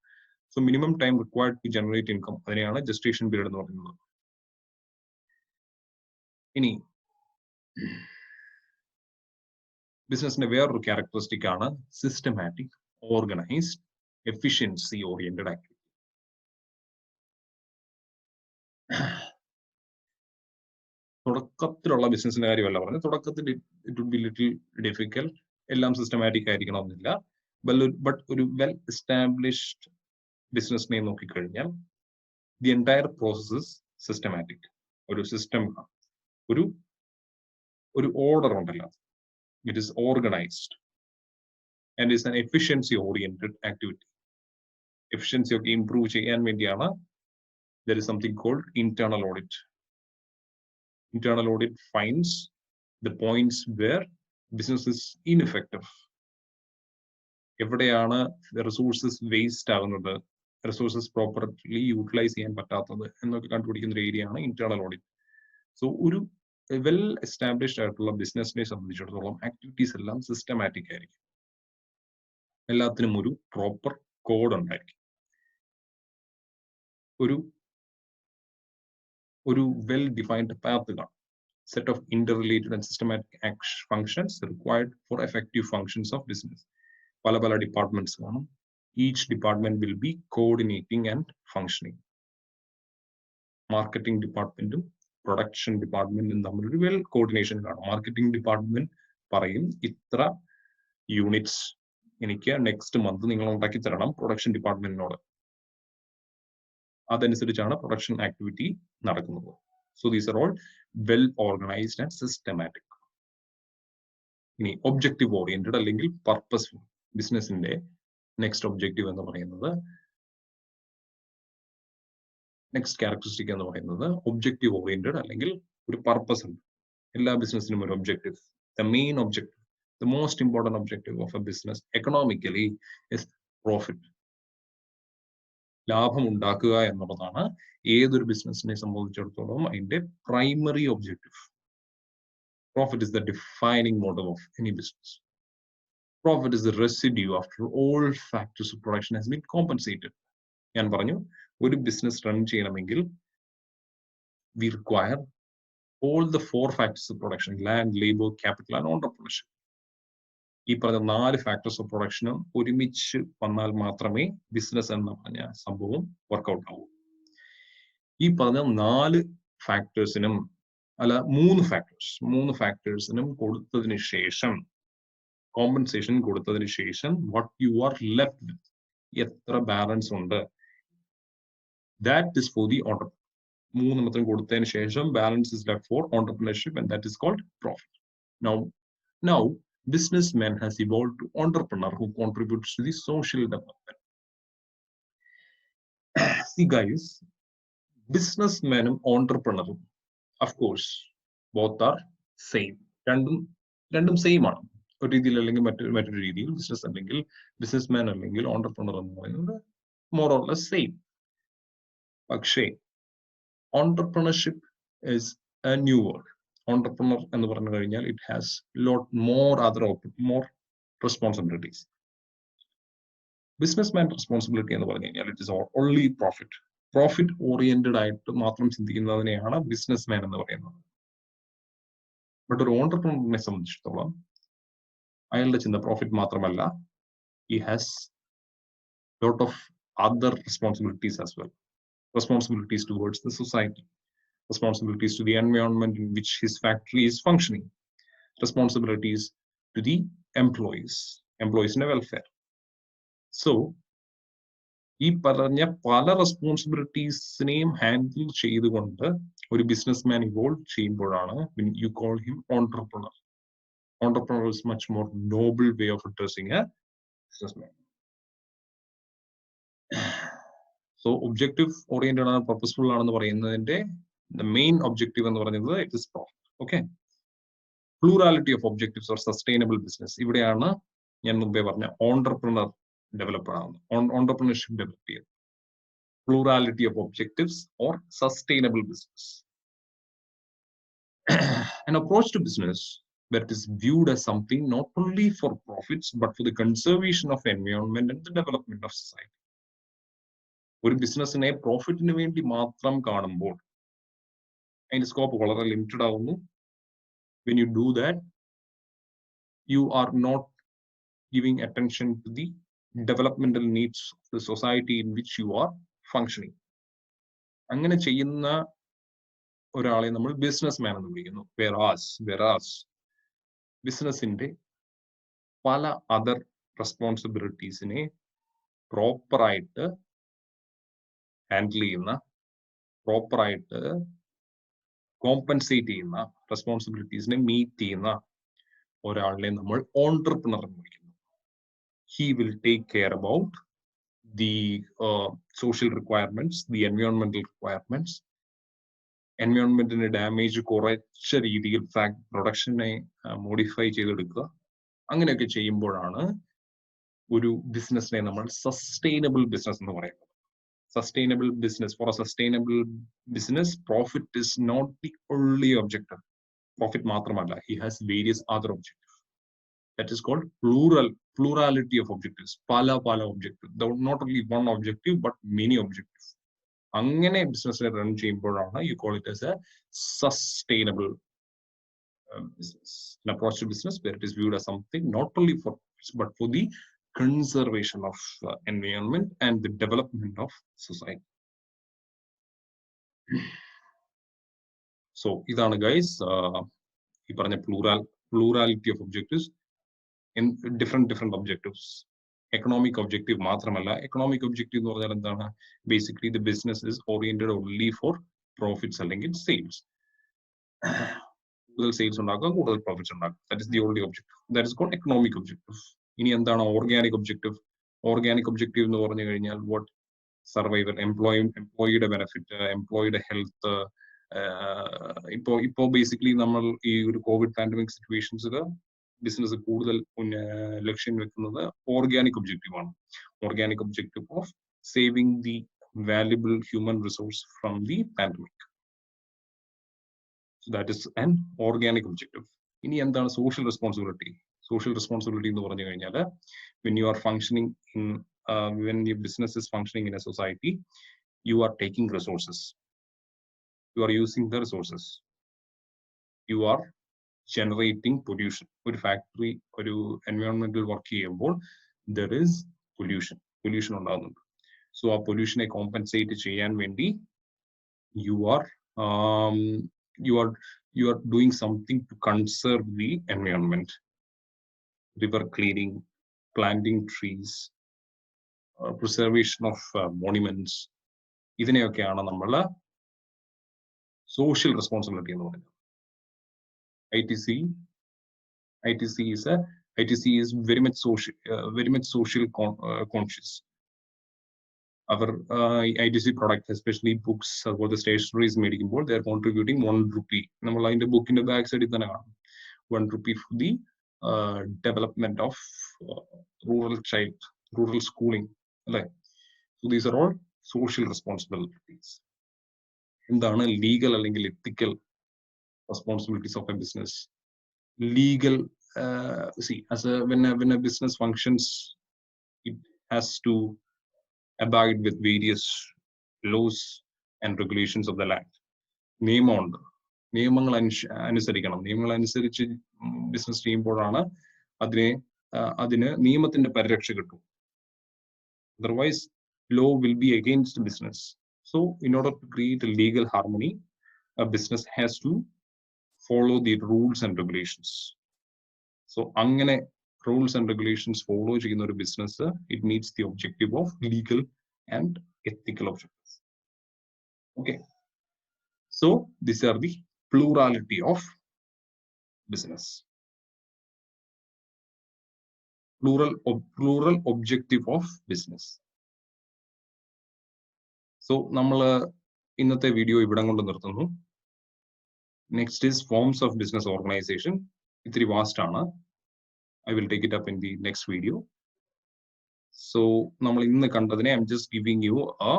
So minimum time required to generate income, അതിനെയാണ് gestation period എന്ന് പറയുന്നത്. ഇനി ബിസിനസിന്റെ വേറൊരു characteristic ആണ് systematic, organised, efficiency oriented activity. തുടക്കത്തിലുള്ള ബിസിനസിന്റെ കാര്യമല്ല പറഞ്ഞത്. തുടക്കത്തിൽ it would be little difficult, എല്ലാം സിസ്റ്റമാറ്റിക് ആയിരിക്കണമെന്നില്ല. ബട്ട് ഒരു വെൽ എസ്റ്റാബ്ലിഷ്ഡ് ബിസിനസിനെ നോക്കിക്കഴിഞ്ഞാൽ ദി എൻറ്റയർ പ്രോസസ് സിസ്റ്റമാറ്റിക്. ഒരു സിസ്റ്റം, ഒരു ഓർഡർ ഉണ്ടല്ലോ, it is organised and is an efficiency oriented activity. Efficiency ഒക്കെ ഇംപ്രൂവ് ചെയ്യാൻ വേണ്ടിയാണ് there is something called internal audit. Internal audit finds the points where business is ineffective. എവിടെയാണ് resources waste ആകുന്നത്, resources properly utilise ചെയ്യാൻ പറ്റാത്തത് എന്നൊക്കെ കണ്ടുപിടിക്കുന്ന ഒരു ഏരിയ ആണ് ഇന്റേണൽ ഓഡിറ്റ്. സോ ഒരു വെൽ എസ്റ്റാബ്ലിഷ്ഡ് ആയിട്ടുള്ള ബിസിനസിനെ സംബന്ധിച്ചിടത്തോളം ആക്ടിവിറ്റീസ് എല്ലാം സിസ്റ്റമാറ്റിക് ആയിരിക്കും. എല്ലാത്തിനും ഒരു പ്രോപ്പർ കോഡ് ഉണ്ടായിരിക്കും. ഒരു വെൽ ഡിഫൈൻഡ് പാത്ത് കാണും. Set of interrelated and systematic functions required for effective functions of business. പല ഡിപ്പാർട്ട്മെന്റ്സ് കാണും. Each department will be coordinating and functioning. Marketing ഡിപ്പാർട്ട്മെന്റും പ്രൊഡക്ഷൻ ഡിപ്പാർട്ട്മെന്റും തമ്മിലൊരു വെൽ കോർഡിനേഷൻ കാണും. മാർക്കറ്റിംഗ് ഡിപ്പാർട്ട്മെന്റ് പറയും ഇത്ര യൂണിറ്റ്സ് എനിക്ക് നെക്സ്റ്റ് മന്ത് നിങ്ങൾ ഉണ്ടാക്കി തരണം പ്രൊഡക്ഷൻ ഡിപ്പാർട്ട്മെന്റിനോട്. അതനുസരിച്ചാണ് പ്രൊഡക്ഷൻ ആക്ടിവിറ്റി നടക്കുന്നത്. So these are all well organized and systematic. ഇനി ഒബ്ജക്റ്റീവ് ഓറിയന്റഡ് അല്ലെങ്കിൽ പർപ്പസ്ഫുൾ ബിസിനസിന്റെ നെക്സ്റ്റ് ഒബ്ജക്റ്റീവ് എന്ന് പറയുന്നത്, നെക്സ്റ്റ് ക്യാരക്ടറിസ്റ്റിക് എന്ന് പറയുന്നത് ഒബ്ജക്റ്റീവ് ഓറിയന്റഡ് അല്ലെങ്കിൽ ഒരു പർപ്പസ് ഉണ്ട്. എല്ലാ ബിസിനസിനും ഒരു objective. The main objective, the most important objective of A business economically is profit. ലാഭം ഉണ്ടാക്കുക എന്നുള്ളതാണ് ഏതൊരു ബിസിനസിനെ സംബന്ധിച്ചിടത്തോളം അതിന്റെ primary objective. Profit is the defining model of any business. Profit is the residue after all factors of production has been compensated. ഞാൻ പറഞ്ഞു, ഒരു ബിസിനസ് റൺ ചെയ്യണമെങ്കിൽ V require all the 4 factors of production: land, labor, capital and entrepreneurship. ഈ പറഞ്ഞ 4 factors of പ്രൊഡക്ഷനും ഒരുമിച്ച് വന്നാൽ മാത്രമേ business എന്ന് പറഞ്ഞ സംഭവം വർക്കൗട്ട് ആവൂ. ഈ പറഞ്ഞ 4 ഫാക്ടേഴ്സിനും അല്ല 3 ഫാക്ടേഴ്സിനും കൊടുത്തതിന് ശേഷം, കോമ്പൻസേഷൻ കൊടുത്തതിന് ശേഷം, വാട്ട് യു ആർ ലെഫ്റ്റ് വിത്ത്, എത്ര ബാലൻസ് ഉണ്ട്, that is for the entrepreneur. 3 കൊടുത്തതിന് ശേഷം balance is left for entrepreneurship and that is called profit. Now businessman has evolved to entrepreneur who contributes to the social development. See guys, businessmanum entrepreneurum, of course both are same. രണ്ടും same ആണ്. ഒരു രീതിയിൽ അല്ലെങ്കിൽ മറ്റൊരു രീതിയിൽ business അല്ലെങ്കിൽ businessman അല്ലെങ്കിൽ entrepreneur എന്ന് പറയുന്നത് മോർ ഓർ ലെസ് സെയിം. പക്ഷേ entrepreneurship is a new word. Entrepreneur എന്ന് പറഞ്ഞു കഴിഞ്ഞാൽ it has lot more responsibilities. Businessman responsibility എന്ന് പറഞ്ഞു കഴിഞ്ഞാൽ it is only profit oriented ആയിട്ട് മാത്രം ചിന്തിക്കുന്നതിനെയാണ് ബിസിനസ്മാൻ എന്ന് പറയുന്നത്. ബട്ട് ഒരു ഓണ്ടർപ്രണറിനെ സംബന്ധിച്ചിടത്തോളം അയാളുടെ ചിന്ത പ്രോഫിറ്റ് മാത്രമല്ല, he has lot of other responsibilities as well. Responsibilities towards the society, responsibilities to the environment in which his factory is functioning, responsibilities to the employees in welfare. So ഈ പറഞ്ഞ പല റെസ്പോൺസിബിലിറ്റീസിനെയും handle ചെയ്തുകൊണ്ട് ഒരു businessman evolve ചെയ്യുമ്പോഴാണ് you call him entrepreneur. Entrepreneur is much more noble way of addressing a businessman. So objective oriented ആണ്, purposeful ആണെന്ന് പറയുന്നതിന്റെ the main objective എന്ന് പറയുന്നത് it is profit. Okay, plurality of objectives or sustainable business. ഇവിടെയാണ് ഞാൻ മുമ്പേ പറഞ്ഞ entrepreneur develop ആവുന്നത്, entrepreneurship ഡെവലപ്പ് ചെയ്യുന്നത്. plurality of objectives, or sustainable business. An approach to business that is viewed as something not only for profits but for the conservation of environment and the development of society. ഒരു ബിസിനസ്സിനെ പ്രോഫിറ്റിന് വേണ്ടി മാത്രം കാണുമ്പോൾ അതിന്റെ scope വളരെ limited ആവുന്നു. When you do that, you are not giving attention to the developmental needs of the society in which you are functioning. അങ്ങനെ ചെയ്യുന്ന ഒരാളെ നമ്മൾ ബിസിനസ് മാൻ എന്ന് വിളിക്കുന്നു. whereas ബിസിനസിന്റെ പല അതർ റെസ്പോൺസിബിലിറ്റീസിനെ പ്രോപ്പറായിട്ട് ഹാൻഡിൽ ചെയ്യുന്ന, പ്രോപ്പറായിട്ട് കോമ്പൻസേറ്റ് ചെയ്യുന്ന, റെസ്പോൺസിബിലിറ്റീസിനെ മീറ്റ് ചെയ്യുന്ന ഒരാളിനെ നമ്മൾ ഓൺട്രപ്രണർ എന്ന് വിളിക്കുന്നു. He will take care about the social requirements, the environmental requirements, environmental damage കുറച്ച രീതിയിൽ പ്രൊഡക്ഷനെ മോഡിഫൈ ചെയ്തെടുക്കുക. അങ്ങനെയൊക്കെ ചെയ്യുമ്പോഴാണ് ഒരു ബിസിനസ്സിനെ നമ്മൾ സസ്റ്റൈനബിൾ ബിസിനസ് എന്ന് പറയുന്നത്. Sustainable business. For a sustainable business, profit is not the only objective. Profit മാത്രമല്ല, he has various other objectives. That is called plurality of objectives. പല objectives. Not only one objective, but many objectives. അങ്ങനെ ബിസിനസ്സിനെ run ചെയ്യുമ്പോഴാണ് you call it as a sustainable business. An approach to business where it is viewed as something not only for profits, but for the conservation of environment and the development of society. So idana guys ee paranja plurality of objectives in different objectives. Economic objective മാത്രമല്ല. Economic objective എന്ന് പറഞ്ഞാൽ എന്താണ്? Basically the business is oriented only for profits അല്ലെങ്കിൽ sales. കൂടുതൽ sales ഉണ്ടാക്കുക, കൂടുതൽ profits ഉണ്ടാക്കുക. That is the only objective. That is called economic objective. ഇനി എന്താണ് ഓർഗാനിക് ഒബ്ജക്റ്റീവ്? ഓർഗാനിക് ഒബ്ജക്റ്റീവ് എന്ന് പറഞ്ഞു കഴിഞ്ഞാൽ വാട്ട് സർവൈവൽ, എംപ്ലോയിയുടെ ബെനിഫിറ്റ്, എംപ്ലോയിയുടെ ഹെൽത്ത്. ഇപ്പോ ബേസിക്കലി നമ്മൾ ഈ ഒരു കോവിഡ് പാൻഡമിക് സിറ്റുവേഷൻസിൽ ബിസിനസ് കൂടുതൽ ലക്ഷ്യം വെക്കുന്നത് ഓർഗാനിക് ഒബ്ജക്റ്റീവ് ആണ്. Organic objective of saving the valuable human resource from the pandemic. So that is an organic objective. ഇനി എന്താണ് സോഷ്യൽ റെസ്പോൺസിബിലിറ്റി? Social responsibility എന്ന് പറഞ്ഞു കഴിഞ്ഞാൽ when you are functioning in when your business is functioning in a society, you are taking resources, you are using the resources, you are generating pollution. ഒരു factory, ഒരു environmental work ചെയ്യുമ്പോൾ there is pollution ഉണ്ടാകുന്നുണ്ട്. So ആ പൊല്യൂഷനെ compensate ചെയ്യാൻ വേണ്ടി you are doing something to conserve the environment. River cleaning, planting trees, preservation of monuments. ഇതിനെയൊക്കെയാണ് നമ്മൾ social responsibility എന്ന് പറയുന്നത്. ITC is very much social conscious. Our ITC product, especially books or the stationaries മേടിക്കുമ്പോൾ they are contributing 1 rupee. നമ്മൾ അതിന്റെ ബുക്കിന്റെ back സൈഡിൽ തന്നെ കാണും 1 rupee for the development of rural schooling. Like, so these are all social responsibilities. എന്താണ് legal അല്ലെങ്കിൽ ethical responsibilities of a business? Legal, when a business functions, it has to abide with various laws and regulations of the land. നിയമമുണ്ട്, നിയമങ്ങൾ അനുസരിക്കണം. നിയമങ്ങൾ അനുസരിച്ച് business ചെയ്യുമ്പോഴാണ് അതിന് നിയമത്തിന്റെ പരിരക്ഷ കിട്ടും. Otherwise, law will be against business. So, in order to create a legal harmony, a business has to follow the rules and regulations. So, അങ്ങനെ rules and regulations follow ചെയ്യുന്ന ഒരു business, it meets the objective of legal and ethical objectives. Okay. So, these are the plurality of business. Plural objective of business. So, നമ്മൾ ഇന്നത്തെ video ഇവിടെ കൊണ്ട് നിർത്തുന്നു. Next is forms of business organization. ഇത്തിരി vast ആണ്. I will take it up in the next video. So, നമ്മൾ ഇന്ന് കണ്ടതിനെ I'm just giving you a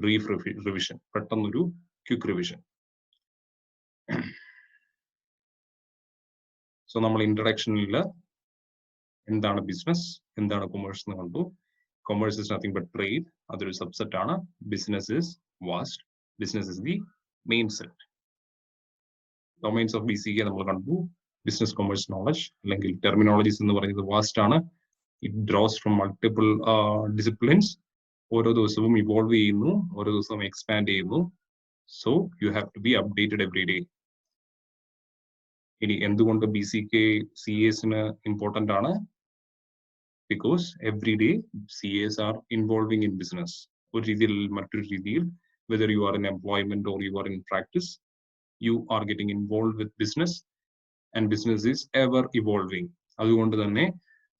brief revision, പെട്ടെന്നൊരു ക്വിക്ക് റിവിഷൻ. സോ നമ്മൾ ഇൻട്രഡക്ഷനിൽ എന്താണ് ബിസിനസ്, എന്താണ് കൊമേഴ്സ് എന്ന് കണ്ടു. Commerce is nothing but trade, അതൊരു സബ്സെറ്റ് ആണ്. Business is vast, business is the main set. Domains of BCK നമ്മൾ കണ്ടു. ബിസിനസ് കൊമേഴ്സ് നോളജ് അല്ലെങ്കിൽ ടെർമിനോളജീസ് എന്ന് പറയുന്നത് വാസ്റ്റ് ആണ്. It draws from multiple disciplines. ഓരോ ദിവസവും ഇവോൾവ് ചെയ്യുന്നു, ഓരോ ദിവസവും എക്സ്പാൻഡ് ചെയ്യുന്നു. So you have to be updated every day. ഇനി എന്തുകൊണ്ട് BCK CAസിന് ഇമ്പോർട്ടൻ്റ് ആണ്? Because every day CAs are involving in business. ഒരു രീതിയിൽ മറ്റൊരു രീതിയിൽ, whether you are in employment or you are in practice, you are getting involved with business, and business is ever evolving. അതുകൊണ്ട് തന്നെ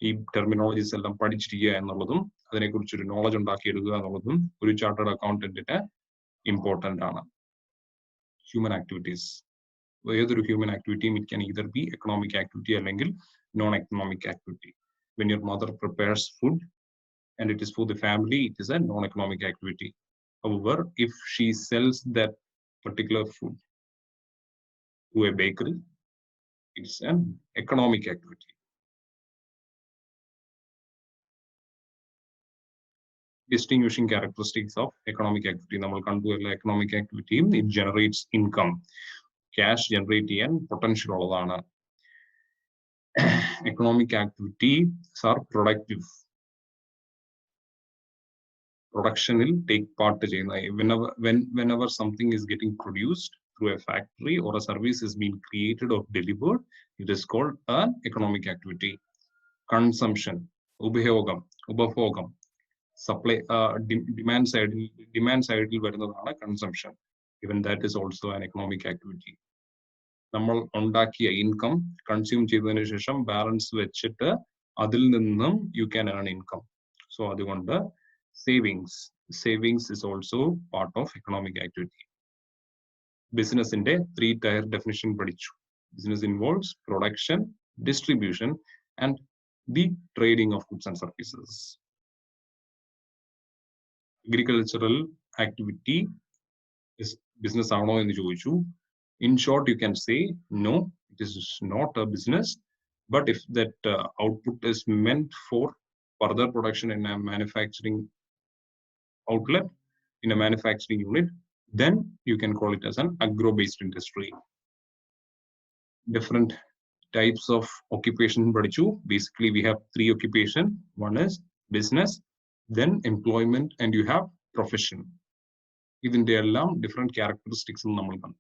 ഈ terminologies എല്ലാം പഠിച്ചിരിക്കുക എന്നുള്ളതും അതിനെക്കുറിച്ചൊരു നോളജ് ഉണ്ടാക്കിയെടുക്കുക എന്നുള്ളതും ഒരു ചാർട്ടേഡ് അക്കൗണ്ടന്റിന് ഇമ്പോർട്ടൻ്റ് ആണ്. ഹ്യൂമൻ ആക്ടിവിറ്റീസ്, ഏതൊരു ഹ്യൂമൻ ആക്ടിവിറ്റിയും it can either be economic activity അല്ലെങ്കിൽ non economic activity. When your mother prepares food and it is for the family, it is a non-economic activity. However, if she sells that particular food to a bakery, it's an economic activity. Distinguishing characteristics of economic activity. നമ്മൾ കണ്ടു എല്ലാ economic ആക്ടിവിറ്റിയും it generates income. Cash generate ചെയ്യാൻ potential ഉള്ളതാണ്. Economic activities are productive. Productionil take part ചെയ്യുന്ന, whenever something is getting produced through a factory or a service is being created or delivered, it is called an economic activity. Consumption, ഉപഭോഗം, ഉപഭോഗം, supply, demand side വരുന്നതാണ് consumption. Even that is also an economic activity. നമ്മൾ ഉണ്ടാക്കിയ income consume ചെയ്തതിനു ശേഷം balance വെച്ചിട്ട് അതിൽ നിന്നും you can earn income. So അതുകൊണ്ട് savings is also part of economic activity. Business in 3-tier definition പഠിച്ചു. Business involves production, distribution, and the trading of goods and services. Agricultural activity is business ആണോ എന്ന് ചോദിച്ചു. In short, you can say no, it is not a business. But if that output is meant for further production in a manufacturing outlet, in a manufacturing unit, then you can call it as an agro-based industry. Different types of occupation പഠിച്ചു. Basically, we have 3 occupations. One is business, then employment, and you have profession. ഇതിന്റെ എല്ലാം different characteristics നമ്മൾ കണ്ടു.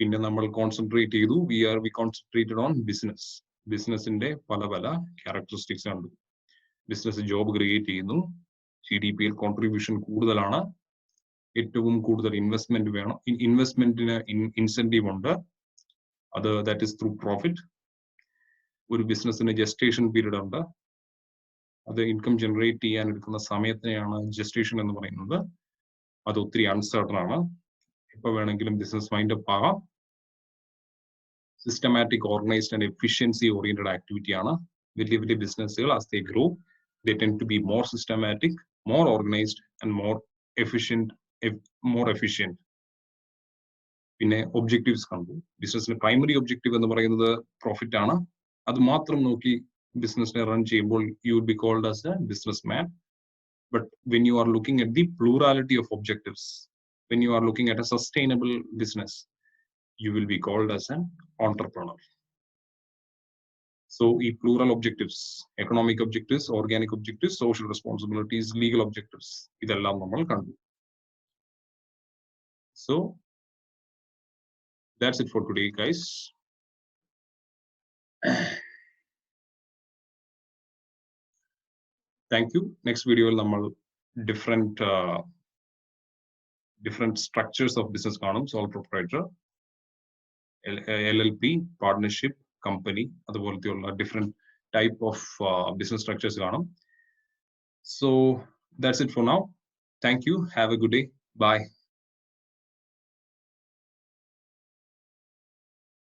പിന്നെ നമ്മൾ concentrate ചെയ്തു, we concentrated on business. ബിസിനസിന്റെ പല പല ക്യാരക്ടറിസ്റ്റിക്സ് കണ്ടു. ബിസിനസ് ജോബ് ക്രിയേറ്റ് ചെയ്യുന്നു, GDP-യിൽ കോൺട്രിബ്യൂഷൻ കൂടുതലാണ്, ഏറ്റവും കൂടുതൽ ഇൻവെസ്റ്റ്മെന്റ് വേണം, ഇൻവെസ്റ്റ്മെന്റിന് ഇൻസെന്റീവ് ഉണ്ട്, അത് ദാറ്റ് ഇസ് ത്രൂ പ്രോഫിറ്റ്. ഒരു ബിസിനസ്സിന് ജസ്റ്റേഷൻ പീരീഡ് ഉണ്ട്, അത് ഇൻകം ജനറേറ്റ് ചെയ്യാൻ എടുക്കുന്ന സമയത്തിനെയാണ് ജസ്റ്റേഷൻ എന്ന് പറയുന്നത്. അത് ഒത്തിരി അൺസർട്ടൺ ആണ്, എപ്പോ വേണമെങ്കിലും ബിസിനസ് വൈൻഡ് അപ്പ് ആകാം. Systematic, organised and efficiency oriented activity ആണ്. വലിയ വലിയ ബിസിനസ്സുകൾ as they grow, they tend to be more systematic, more organized, and more efficient. പിന്നെ ഒബ്ജക്റ്റീവ്സ് കണ്ടു. ബിസിനസിന് പ്രൈമറി ഒബ്ജക്റ്റീവ് എന്ന് പറയുന്നത് പ്രോഫിറ്റ് ആണ്. അത് മാത്രം നോക്കി ബിസിനസിനെ റൺ ചെയ്യുമ്പോൾ you would be called as a businessman. But when you are looking at the plurality of objectives, when you are looking at a sustainable business, you will be called as an entrepreneur. So, plural objectives, economic objectives, organic objectives, social responsibilities, legal objectives, idellam nammal kandu. So, that's it for today, guys. Thank you. Next video will nammal different structures of business കാണും. Sole proprietor, LLP, partnership, company, അതുപോലത്തെയുള്ള different type of business structures കാണും. So that's it for now. Thank you. Have a good day. Bye.